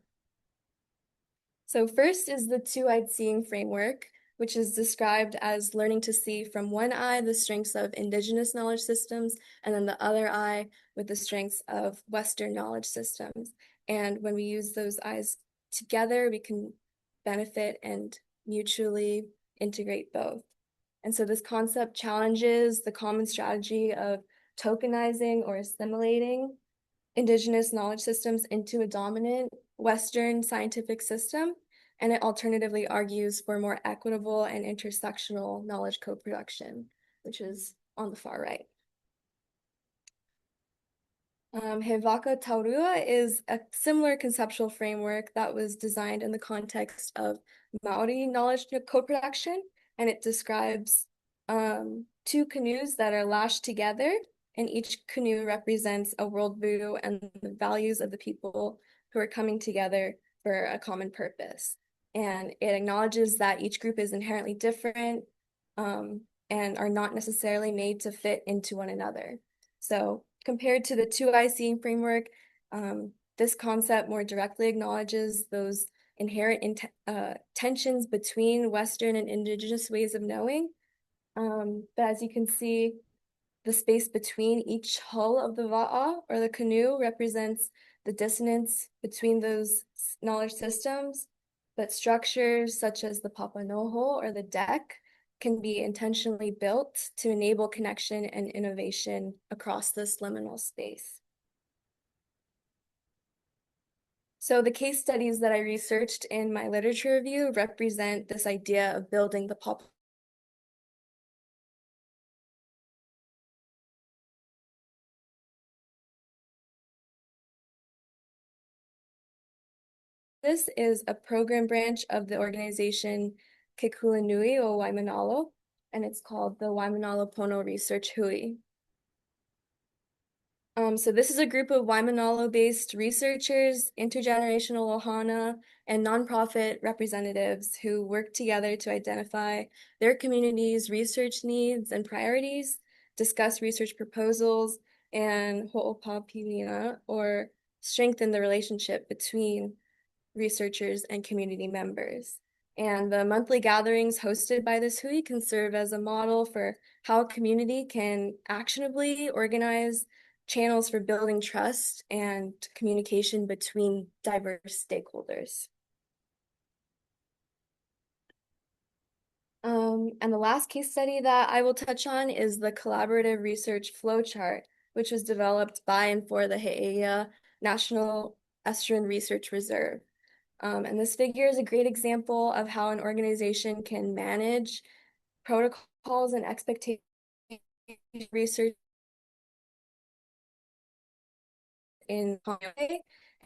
So first is the 2-eyed seeing framework, which is described as learning to see from one eye the strengths of indigenous knowledge systems, and then the other eye with the strengths of Western knowledge systems. And when we use those eyes together, we can benefit and mutually integrate both. And so this concept challenges the common strategy of tokenizing or assimilating indigenous knowledge systems into a dominant Western scientific system, and it alternatively argues for more equitable and intersectional knowledge co-production, which is on the far right. He Waka Taurua is a similar conceptual framework that was designed in the context of Maori knowledge co-production, and it describes 2 canoes that are lashed together, and each canoe represents a worldview and the values of the people who are coming together for a common purpose. And it acknowledges that each group is inherently different and are not necessarily made to fit into one another. So compared to the 2-eye seeing framework, this concept more directly acknowledges those inherent tensions between Western and indigenous ways of knowing. But as you can see, the space between each hull of the va'a or the canoe represents the dissonance between those knowledge systems. but structures such as the papanoho or the deck can be intentionally built to enable connection and innovation across this liminal space. So the case studies that I researched in my literature review represent this idea of building the pop. This is a program branch of the organization Kekulanui o Waimanalo, and it's called the Waimanalo Pono Research Hui. So this is a group of Waimanalo-based researchers, intergenerational ohana, and nonprofit representatives who work together to identify their community's research needs and priorities, discuss research proposals, and ho'opapilina, or strengthen the relationship between researchers and community members. And the monthly gatherings hosted by this hui can serve as a model for how a community can actionably organize channels for building trust and communication between diverse stakeholders. And the last case study that I will touch on is the collaborative research flowchart, which was developed by and for the He'eia National Estuarine Research Reserve. And this figure is a great example of how an organization can manage protocols and expectations research in Pono,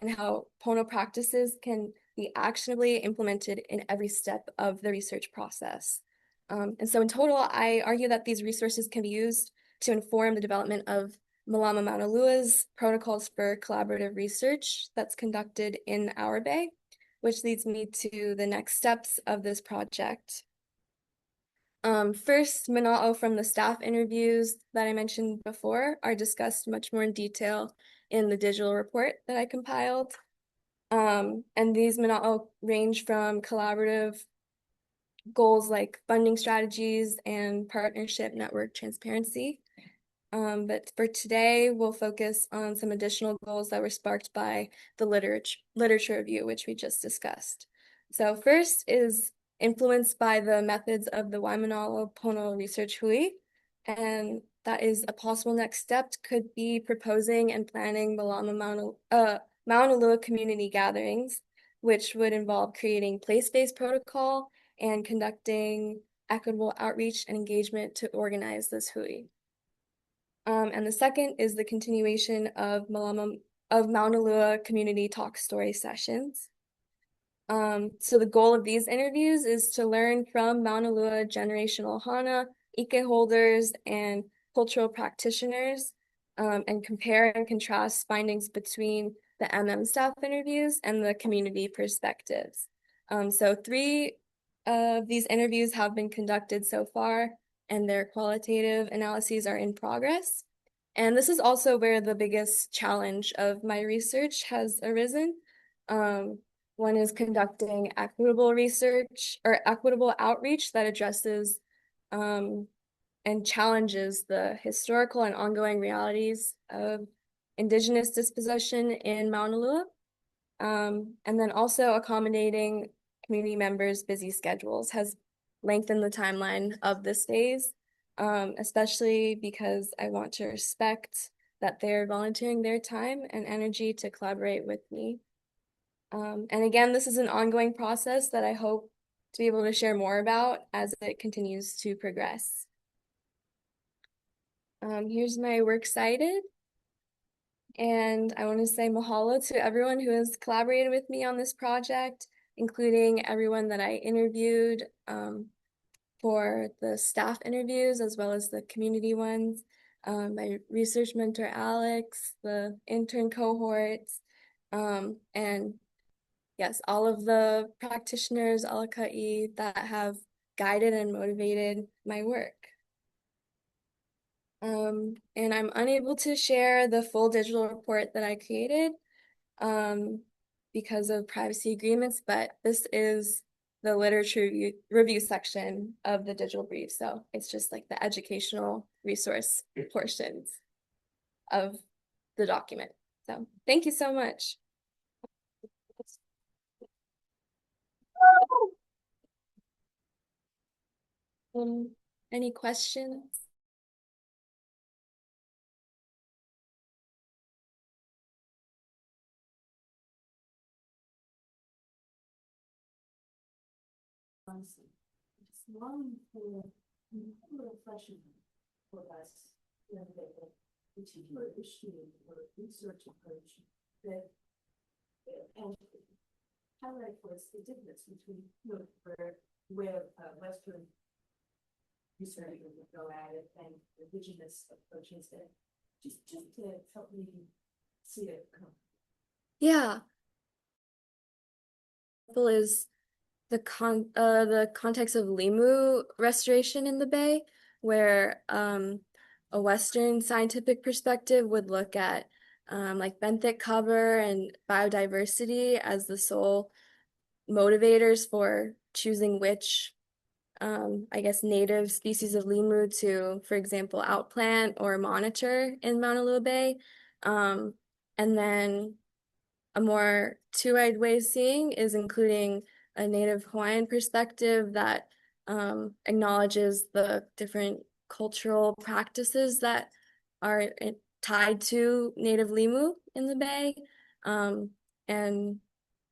and how Pono practices can be actionably implemented in every step of the research process. And so in total, I argue that these resources can be used to inform the development of Mālama Maunalua's protocols for collaborative research that's conducted in our bay, which leads me to the next steps of this project. First, mana'o from the staff interviews that I mentioned before are discussed much more in detail in the digital report that I compiled. And these mana'o range from collaborative goals like funding strategies and partnership network transparency. But for today, we'll focus on some additional goals that were sparked by the literature review, which we just discussed. So first is influenced by the methods of the Waimanalo Pono Research Hui, and that is a possible next step could be proposing and planning Mālama Maunalua community gatherings, which would involve creating place-based protocol and conducting equitable outreach and engagement to organize this hui. And the second is the continuation of Maunalua community talk story sessions. So the goal of these interviews is to learn from Maunalua generational hana, ike holders, and cultural practitioners, and compare and contrast findings between the MM staff interviews and the community perspectives. So 3 of these interviews have been conducted so far, and their qualitative analyses are in progress. And this is also where the biggest challenge of my research has arisen. One is conducting equitable research or equitable outreach that addresses and challenges the historical and ongoing realities of Indigenous dispossession in Maunalua, and then also accommodating community members' busy schedules has lengthened the timeline of this phase, especially because I want to respect that they're volunteering their time and energy to collaborate with me. And again, this is an ongoing process that I hope to be able to share more about as it continues to progress. Here's my works cited. And I want to say mahalo to everyone who has collaborated with me on this project, including everyone that I interviewed for the staff interviews as well as the community ones, my research mentor Alex, the intern cohorts, and yes, all of the practitioners, alaka'i, that have guided and motivated my work. And I'm unable to share the full digital report that I created because of privacy agreements, but this is the literature review section of the digital brief. So it's just like the educational resource portions of the document. So thank you so much. Any questions? Just longing for a little freshening for us, the particular issue or research approach that and highlight for us the difference between where Western research would go at it and indigenous approaches that just to help me see it come. Yeah. Is the context of Limu restoration in the Bay, where a Western scientific perspective would look at like benthic cover and biodiversity as the sole motivators for choosing which I guess native species of Limu to, for example, outplant or monitor in Maunalua Bay. And then a more two-eyed way of seeing is including a native Hawaiian perspective that acknowledges the different cultural practices that are tied to native Limu in the Bay. And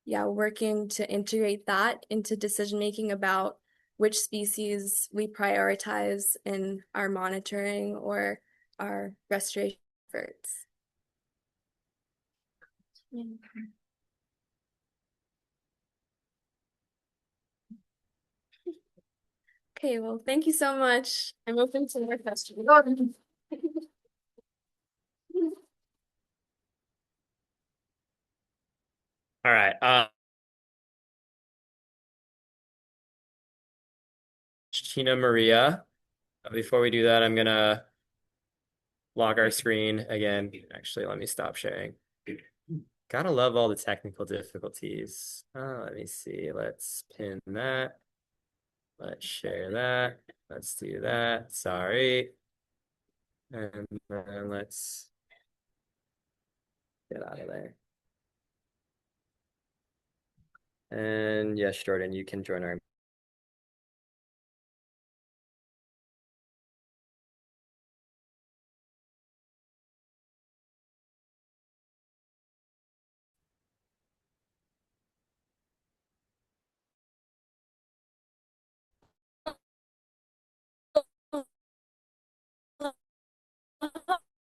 yeah, working to integrate that into decision-making about which species we prioritize in our monitoring or our restoration efforts. Okay, well, thank you so much. I'm open to more questions. All right. Tina Moriya. Before we do that, I'm gonna lock our screen again. Actually, let me stop sharing. Gotta love all the technical difficulties. Let me see. Let's pin that. Let's share that. Let's do that. Sorry. And then let's get out of there. And yes, Jordan, you can join our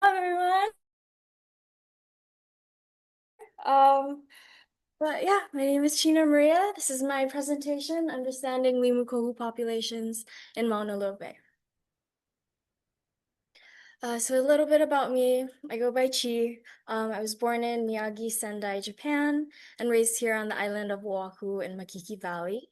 everyone. But yeah, my name is China Maria. This is my presentation, Understanding Limu Kohu Populations in Maunalua Bay. So a little bit about me. I go by Chi. I was born in Miyagi, Sendai, Japan, and raised here on the island of Oahu in Makiki Valley.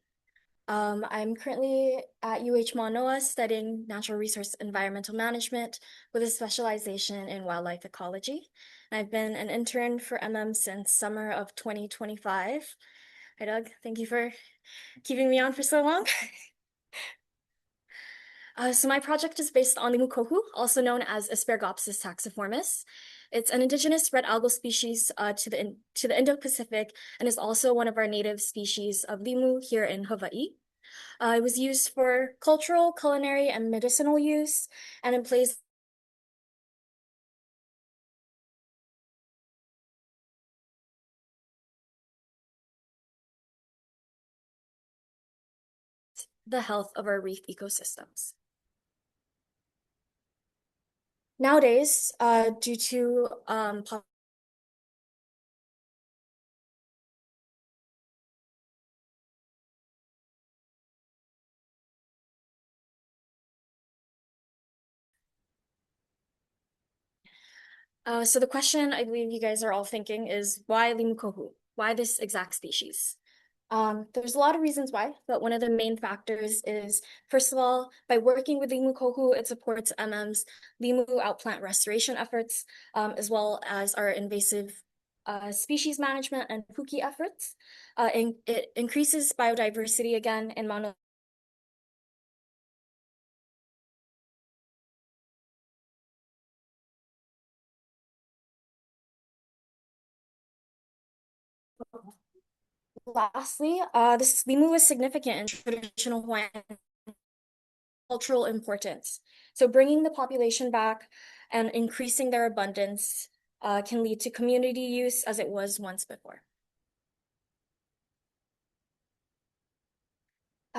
I'm currently at UH Manoa studying natural resource environmental management with a specialization in wildlife ecology. I've been an intern for since summer of 2025. Hi, Doug. Thank you for keeping me on for so long. So my project is based on Limu kohu, also known as Aspergopsis taxiformis. It's an indigenous red algal species to the Indo-Pacific and is also one of our native species of Limu here in Hawaii. It was used for cultural, culinary, and medicinal use, and it plays the health of our reef ecosystems. Nowadays, due to so the question I believe you guys are all thinking is why Limu kohu? Why this exact species? There's a lot of reasons why, but one of the main factors is, first of all, by working with Limu kohu, it supports MM's Limu outplant restoration efforts, as well as our invasive species management and puki efforts. And it increases biodiversity again in Maunalua. Lastly, this Limu was significant in traditional Hawaiian cultural importance. So bringing the population back and increasing their abundance can lead to community use as it was once before.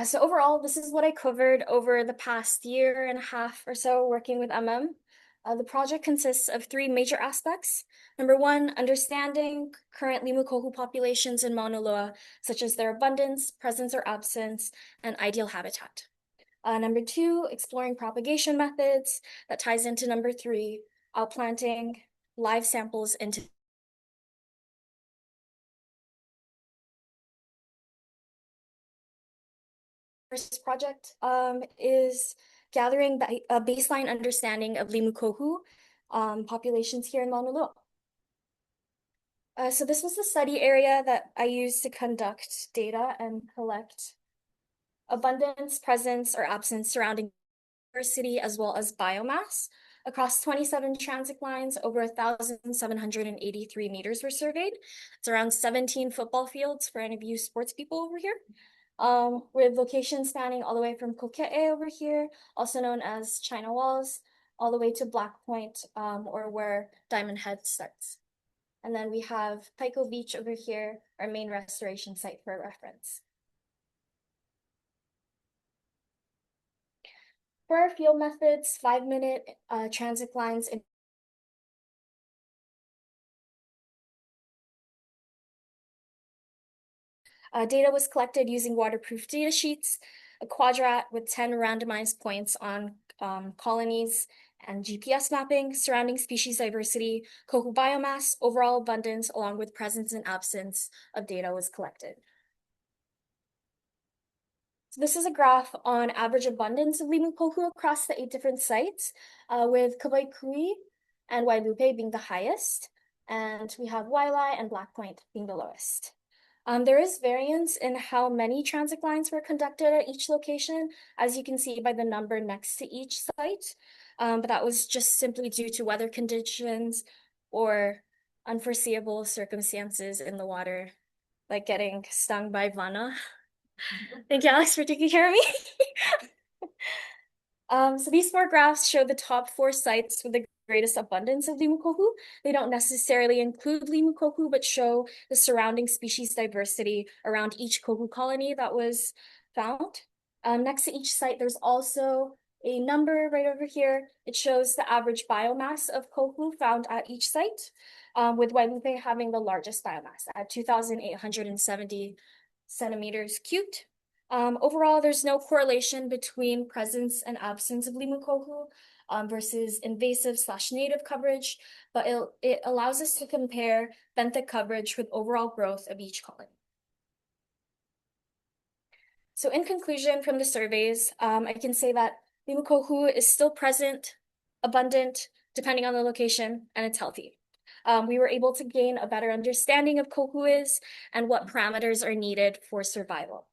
So overall, this is what I covered over the past year and a half or so working with The project consists of three major aspects. Number one, understanding current Limu kohu populations in Mauna Loa, such as their abundance, presence or absence, and ideal habitat. Number two, exploring propagation methods. That ties into number three, outplanting live samples into first project is gathering a baseline understanding of Limu kohu populations here in Mauna Loa. So this was the study area that I used to conduct data and collect abundance, presence, or absence surrounding diversity as well as biomass. Across 27 transit lines, over 1,783 meters were surveyed. It's around 17 football fields for any of you sports people over here. With locations spanning all the way from Kukea over here, also known as China Walls, all the way to Black Point, or where Diamond Head starts. And then we have Paiko Beach over here, our main restoration site for reference. For our field methods, 5-minute transit lines in data was collected using waterproof data sheets, a quadrat with 10 randomized points on colonies and GPS mapping, surrounding species diversity, kohu biomass, overall abundance, along with presence and absence of data was collected. So this is a graph on average abundance of Limu kohu across the 8 different sites, with Kawaikui and Wailupe being the highest, and we have Wailai and Black Point being the lowest. There is variance in how many transit lines were conducted at each location, as you can see by the number next to each site, but that was just simply due to weather conditions or unforeseeable circumstances in the water, like getting stung by Vana. Thank you, Alex, for taking care of me. So these 4 graphs show the top 4 sites with the greatest abundance of Limu kohu. They don't necessarily include Limu kohu, but show the surrounding species diversity around each kohu colony that was found. Next to each site, there's also a number right over here. It shows the average biomass of kohu found at each site, with Wailupe having the largest biomass at 2,870 centimeters cubed. Overall, there's no correlation between presence and absence of Limu kohu versus invasive/native coverage, but it allows us to compare benthic coverage with overall growth of each colony. So in conclusion from the surveys, I can say that Limu kohu is still present, abundant, depending on the location, and it's healthy. We were able to gain a better understanding of kohu is and what parameters are needed for survival,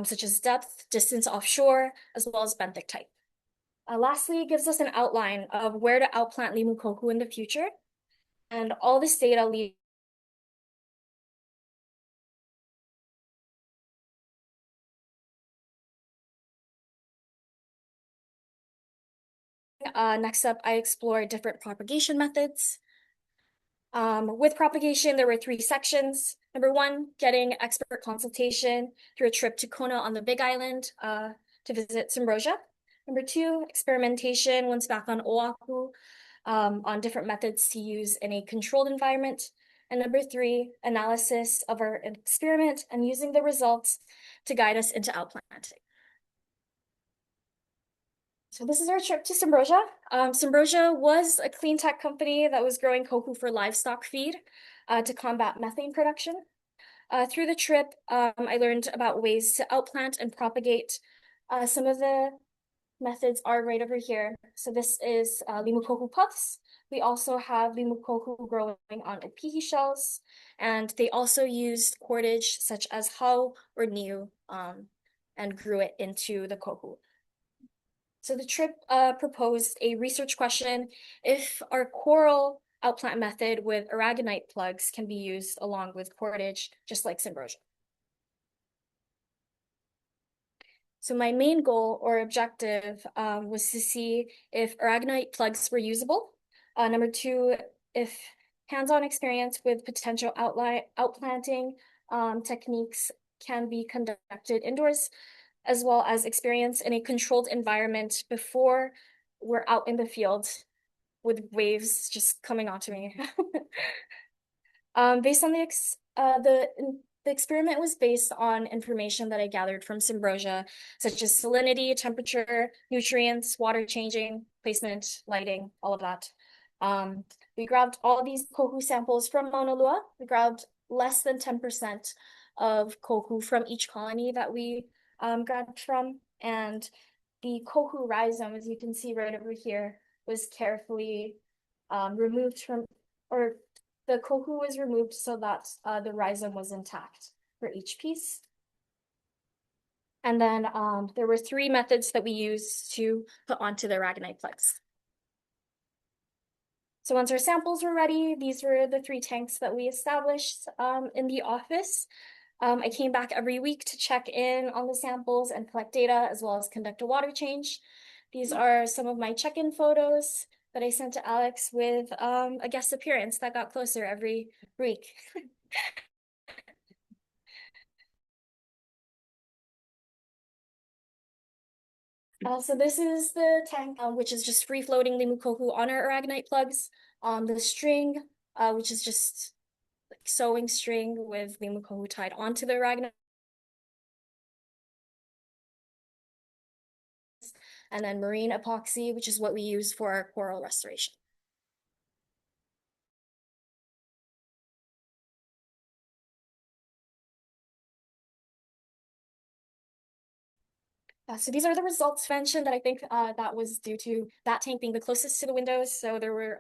such as depth, distance offshore, as well as benthic type. Lastly, it gives us an outline of where to outplant Limu kohu in the future, and all this data leads next up, I explore different propagation methods. With propagation, there were 3 sections. Number 1, getting expert consultation through a trip to Kona on the Big Island to visit Samroja. Number 2, experimentation once back on Oahu on different methods to use in a controlled environment. And number 3, analysis of our experiment and using the results to guide us into outplanting. So this is our trip to Samroja. Samroja was a clean tech company that was growing kohu for livestock feed to combat methane production. Through the trip, I learned about ways to outplant and propagate. Some of the methods are right over here. So this is Limu kohu puffs. We also have Limu kohu growing on opihi shells, and they also used cordage such as hau or niu and grew it into the kohu. So the trip proposed a research question if our coral outplant method with aragonite plugs can be used along with cordage, just like Samroja. So my main goal or objective was to see if aragonite plugs were usable. Number two, if hands-on experience with potential outplanting techniques can be conducted indoors, as well as experience in a controlled environment before we're out in the field with waves just coming onto me. Based on the experiment was based on information that I gathered from Symbrosia, such as salinity, temperature, nutrients, water changing, placement, lighting, all of that. We grabbed all these kohu samples from Maunalua. We grabbed less than 10% of kohu from each colony that we grabbed from. And the kohu rhizome, as you can see right over here, was carefully removed from, or the kohu was removed so that the rhizome was intact for each piece. And then there were 3 methods that we used to put onto the aragonite plugs. So once our samples were ready, these were the 3 tanks that we established in the office. I came back every week to check in on the samples and collect data, as well as conduct a water change. These are some of my check-in photos that I sent to Alex with a guest appearance that got closer every week. So this is the tank, which is just free-floating Limu kohu on our aragonite plugs. The string, which is just like sewing string with Limu kohu tied onto the aragonite. And then marine epoxy, which is what we use for our coral restoration. So these are the results mentioned that I think that was due to that tank being the closest to the windows. So there were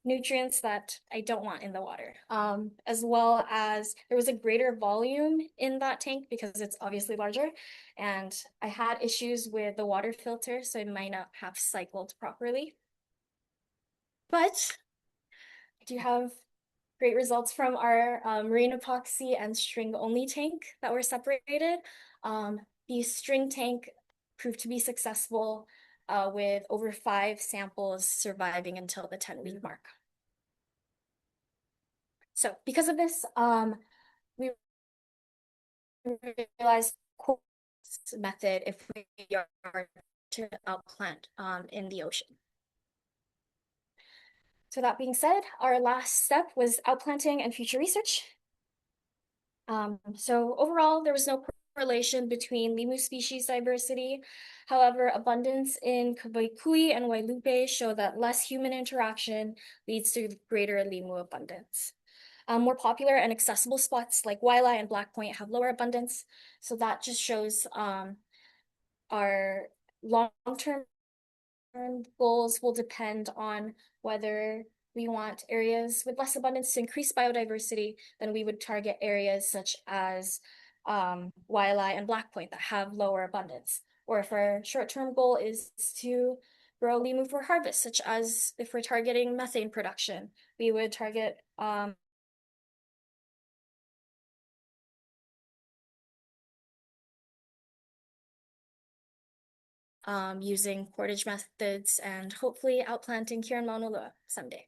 nutrients that I don't want in the water, as well as there was a greater volume in that tank because it's obviously larger. And I had issues with the water filter, so it might not have cycled properly. But I do have great results from our marine epoxy and string only tank that were separated. The string tank proved to be successful with over 5 samples surviving until the 10-week mark. So because of this, we realized method if we are to outplant in the ocean. So that being said, our last step was outplanting and future research. So overall, there was no correlation between Limu species diversity. However, abundance in Kawaikui and Wailupe show that less human interaction leads to greater Limu abundance. More popular and accessible spots like Wylie and Black Point have lower abundance. So that just shows our long-term goals will depend on whether we want areas with less abundance to increase biodiversity, then we would target areas such as Wylie and Black Point that have lower abundance. Or if our short-term goal is to grow Limu for harvest, such as if we're targeting methane production, we would target using portage methods and hopefully outplanting here in Maunalua someday.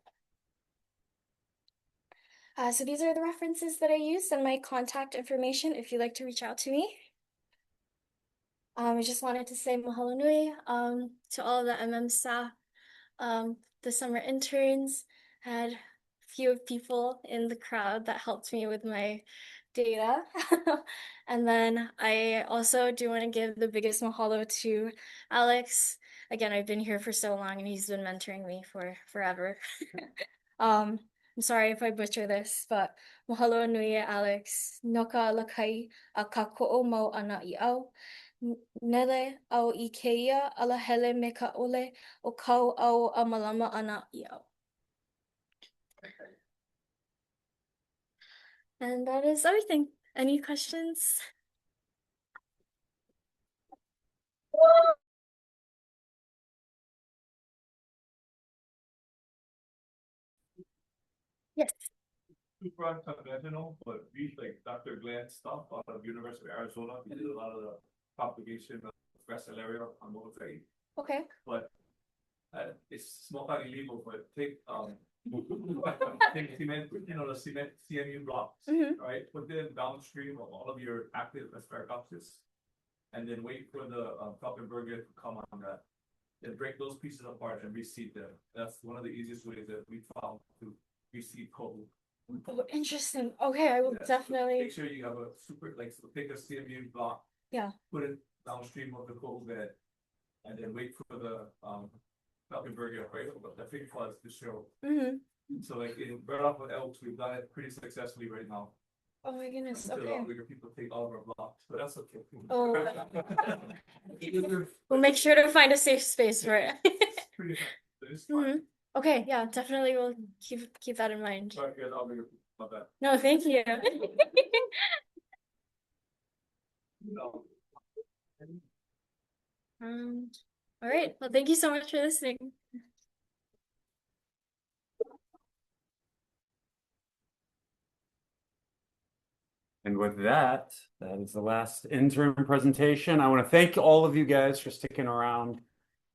So these are the references that I used and my contact information if you'd like to reach out to me. I just wanted to say mahalo nui to all the MM staff, the summer interns, had a few people in the crowd that helped me with my data. And then I also do want to give the biggest mahalo to Alex. Again, I've been here for so long and he's been mentoring me for forever. I'm sorry if I butcher this, but mahalo nui Alex. Noka lakai a ka ko'o mau ana I au. Nele au I keia ala hele me ka ole o kau au a malama ana I au. And that is everything. Any questions? Yes. super unconventional, but read like Dr. Glenn's stuff out of University of Arizona. He did a lot of the propagation of Gracilaria on Mosaic. Okay. But it's small kind illegal, but take take cement, the cement CMU blocks, right? Put them downstream of all of your active Bioacoustics, and then wait for the burger to come on that. Then break those pieces apart and reseed them. That's one of the easiest ways that we found to reseed coal. Oh, interesting. Okay, I will definitely. Make sure you have a super so take a CMU block. Yeah. Put it downstream of the coal bed, and then wait for the burger, right? But the fig fuzz to show. So like right off of Elks, we've done it pretty successfully right now. Oh my goodness. Until Okay. bigger people take all of our blocks, but that's okay. Oh. We'll make sure to find a safe space for it. Pretty fun. It's fine. Okay, yeah, definitely we'll keep that in mind. Sorry, guys, I'll bigger people about that. No, thank you. No. All right. Well, thank you so much for listening. And with that, that is the last intern presentation. I want to thank all of you guys for sticking around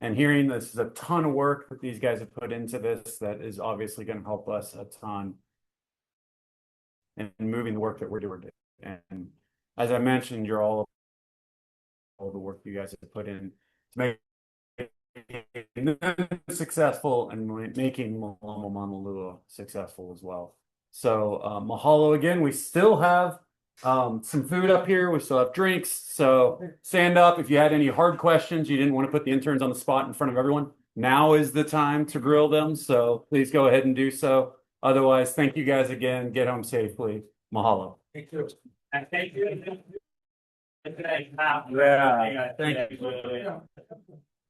and hearing this. Is a ton of work that these guys have put into this that is obviously going to help us a ton in moving the work that we're doing. And as I mentioned, you're all the work you guys have put in to make them successful and making Mālama Maunalua successful as well. So mahalo again. We still have some food up here. We still have drinks. So stand up if you had any hard questions. You didn't want to put the interns on the spot in front of everyone. Now is the time to grill them. So please go ahead and do so. Otherwise, thank you guys again. Get home safely. Mahalo. Thank you. And thank you. Yeah, thank you.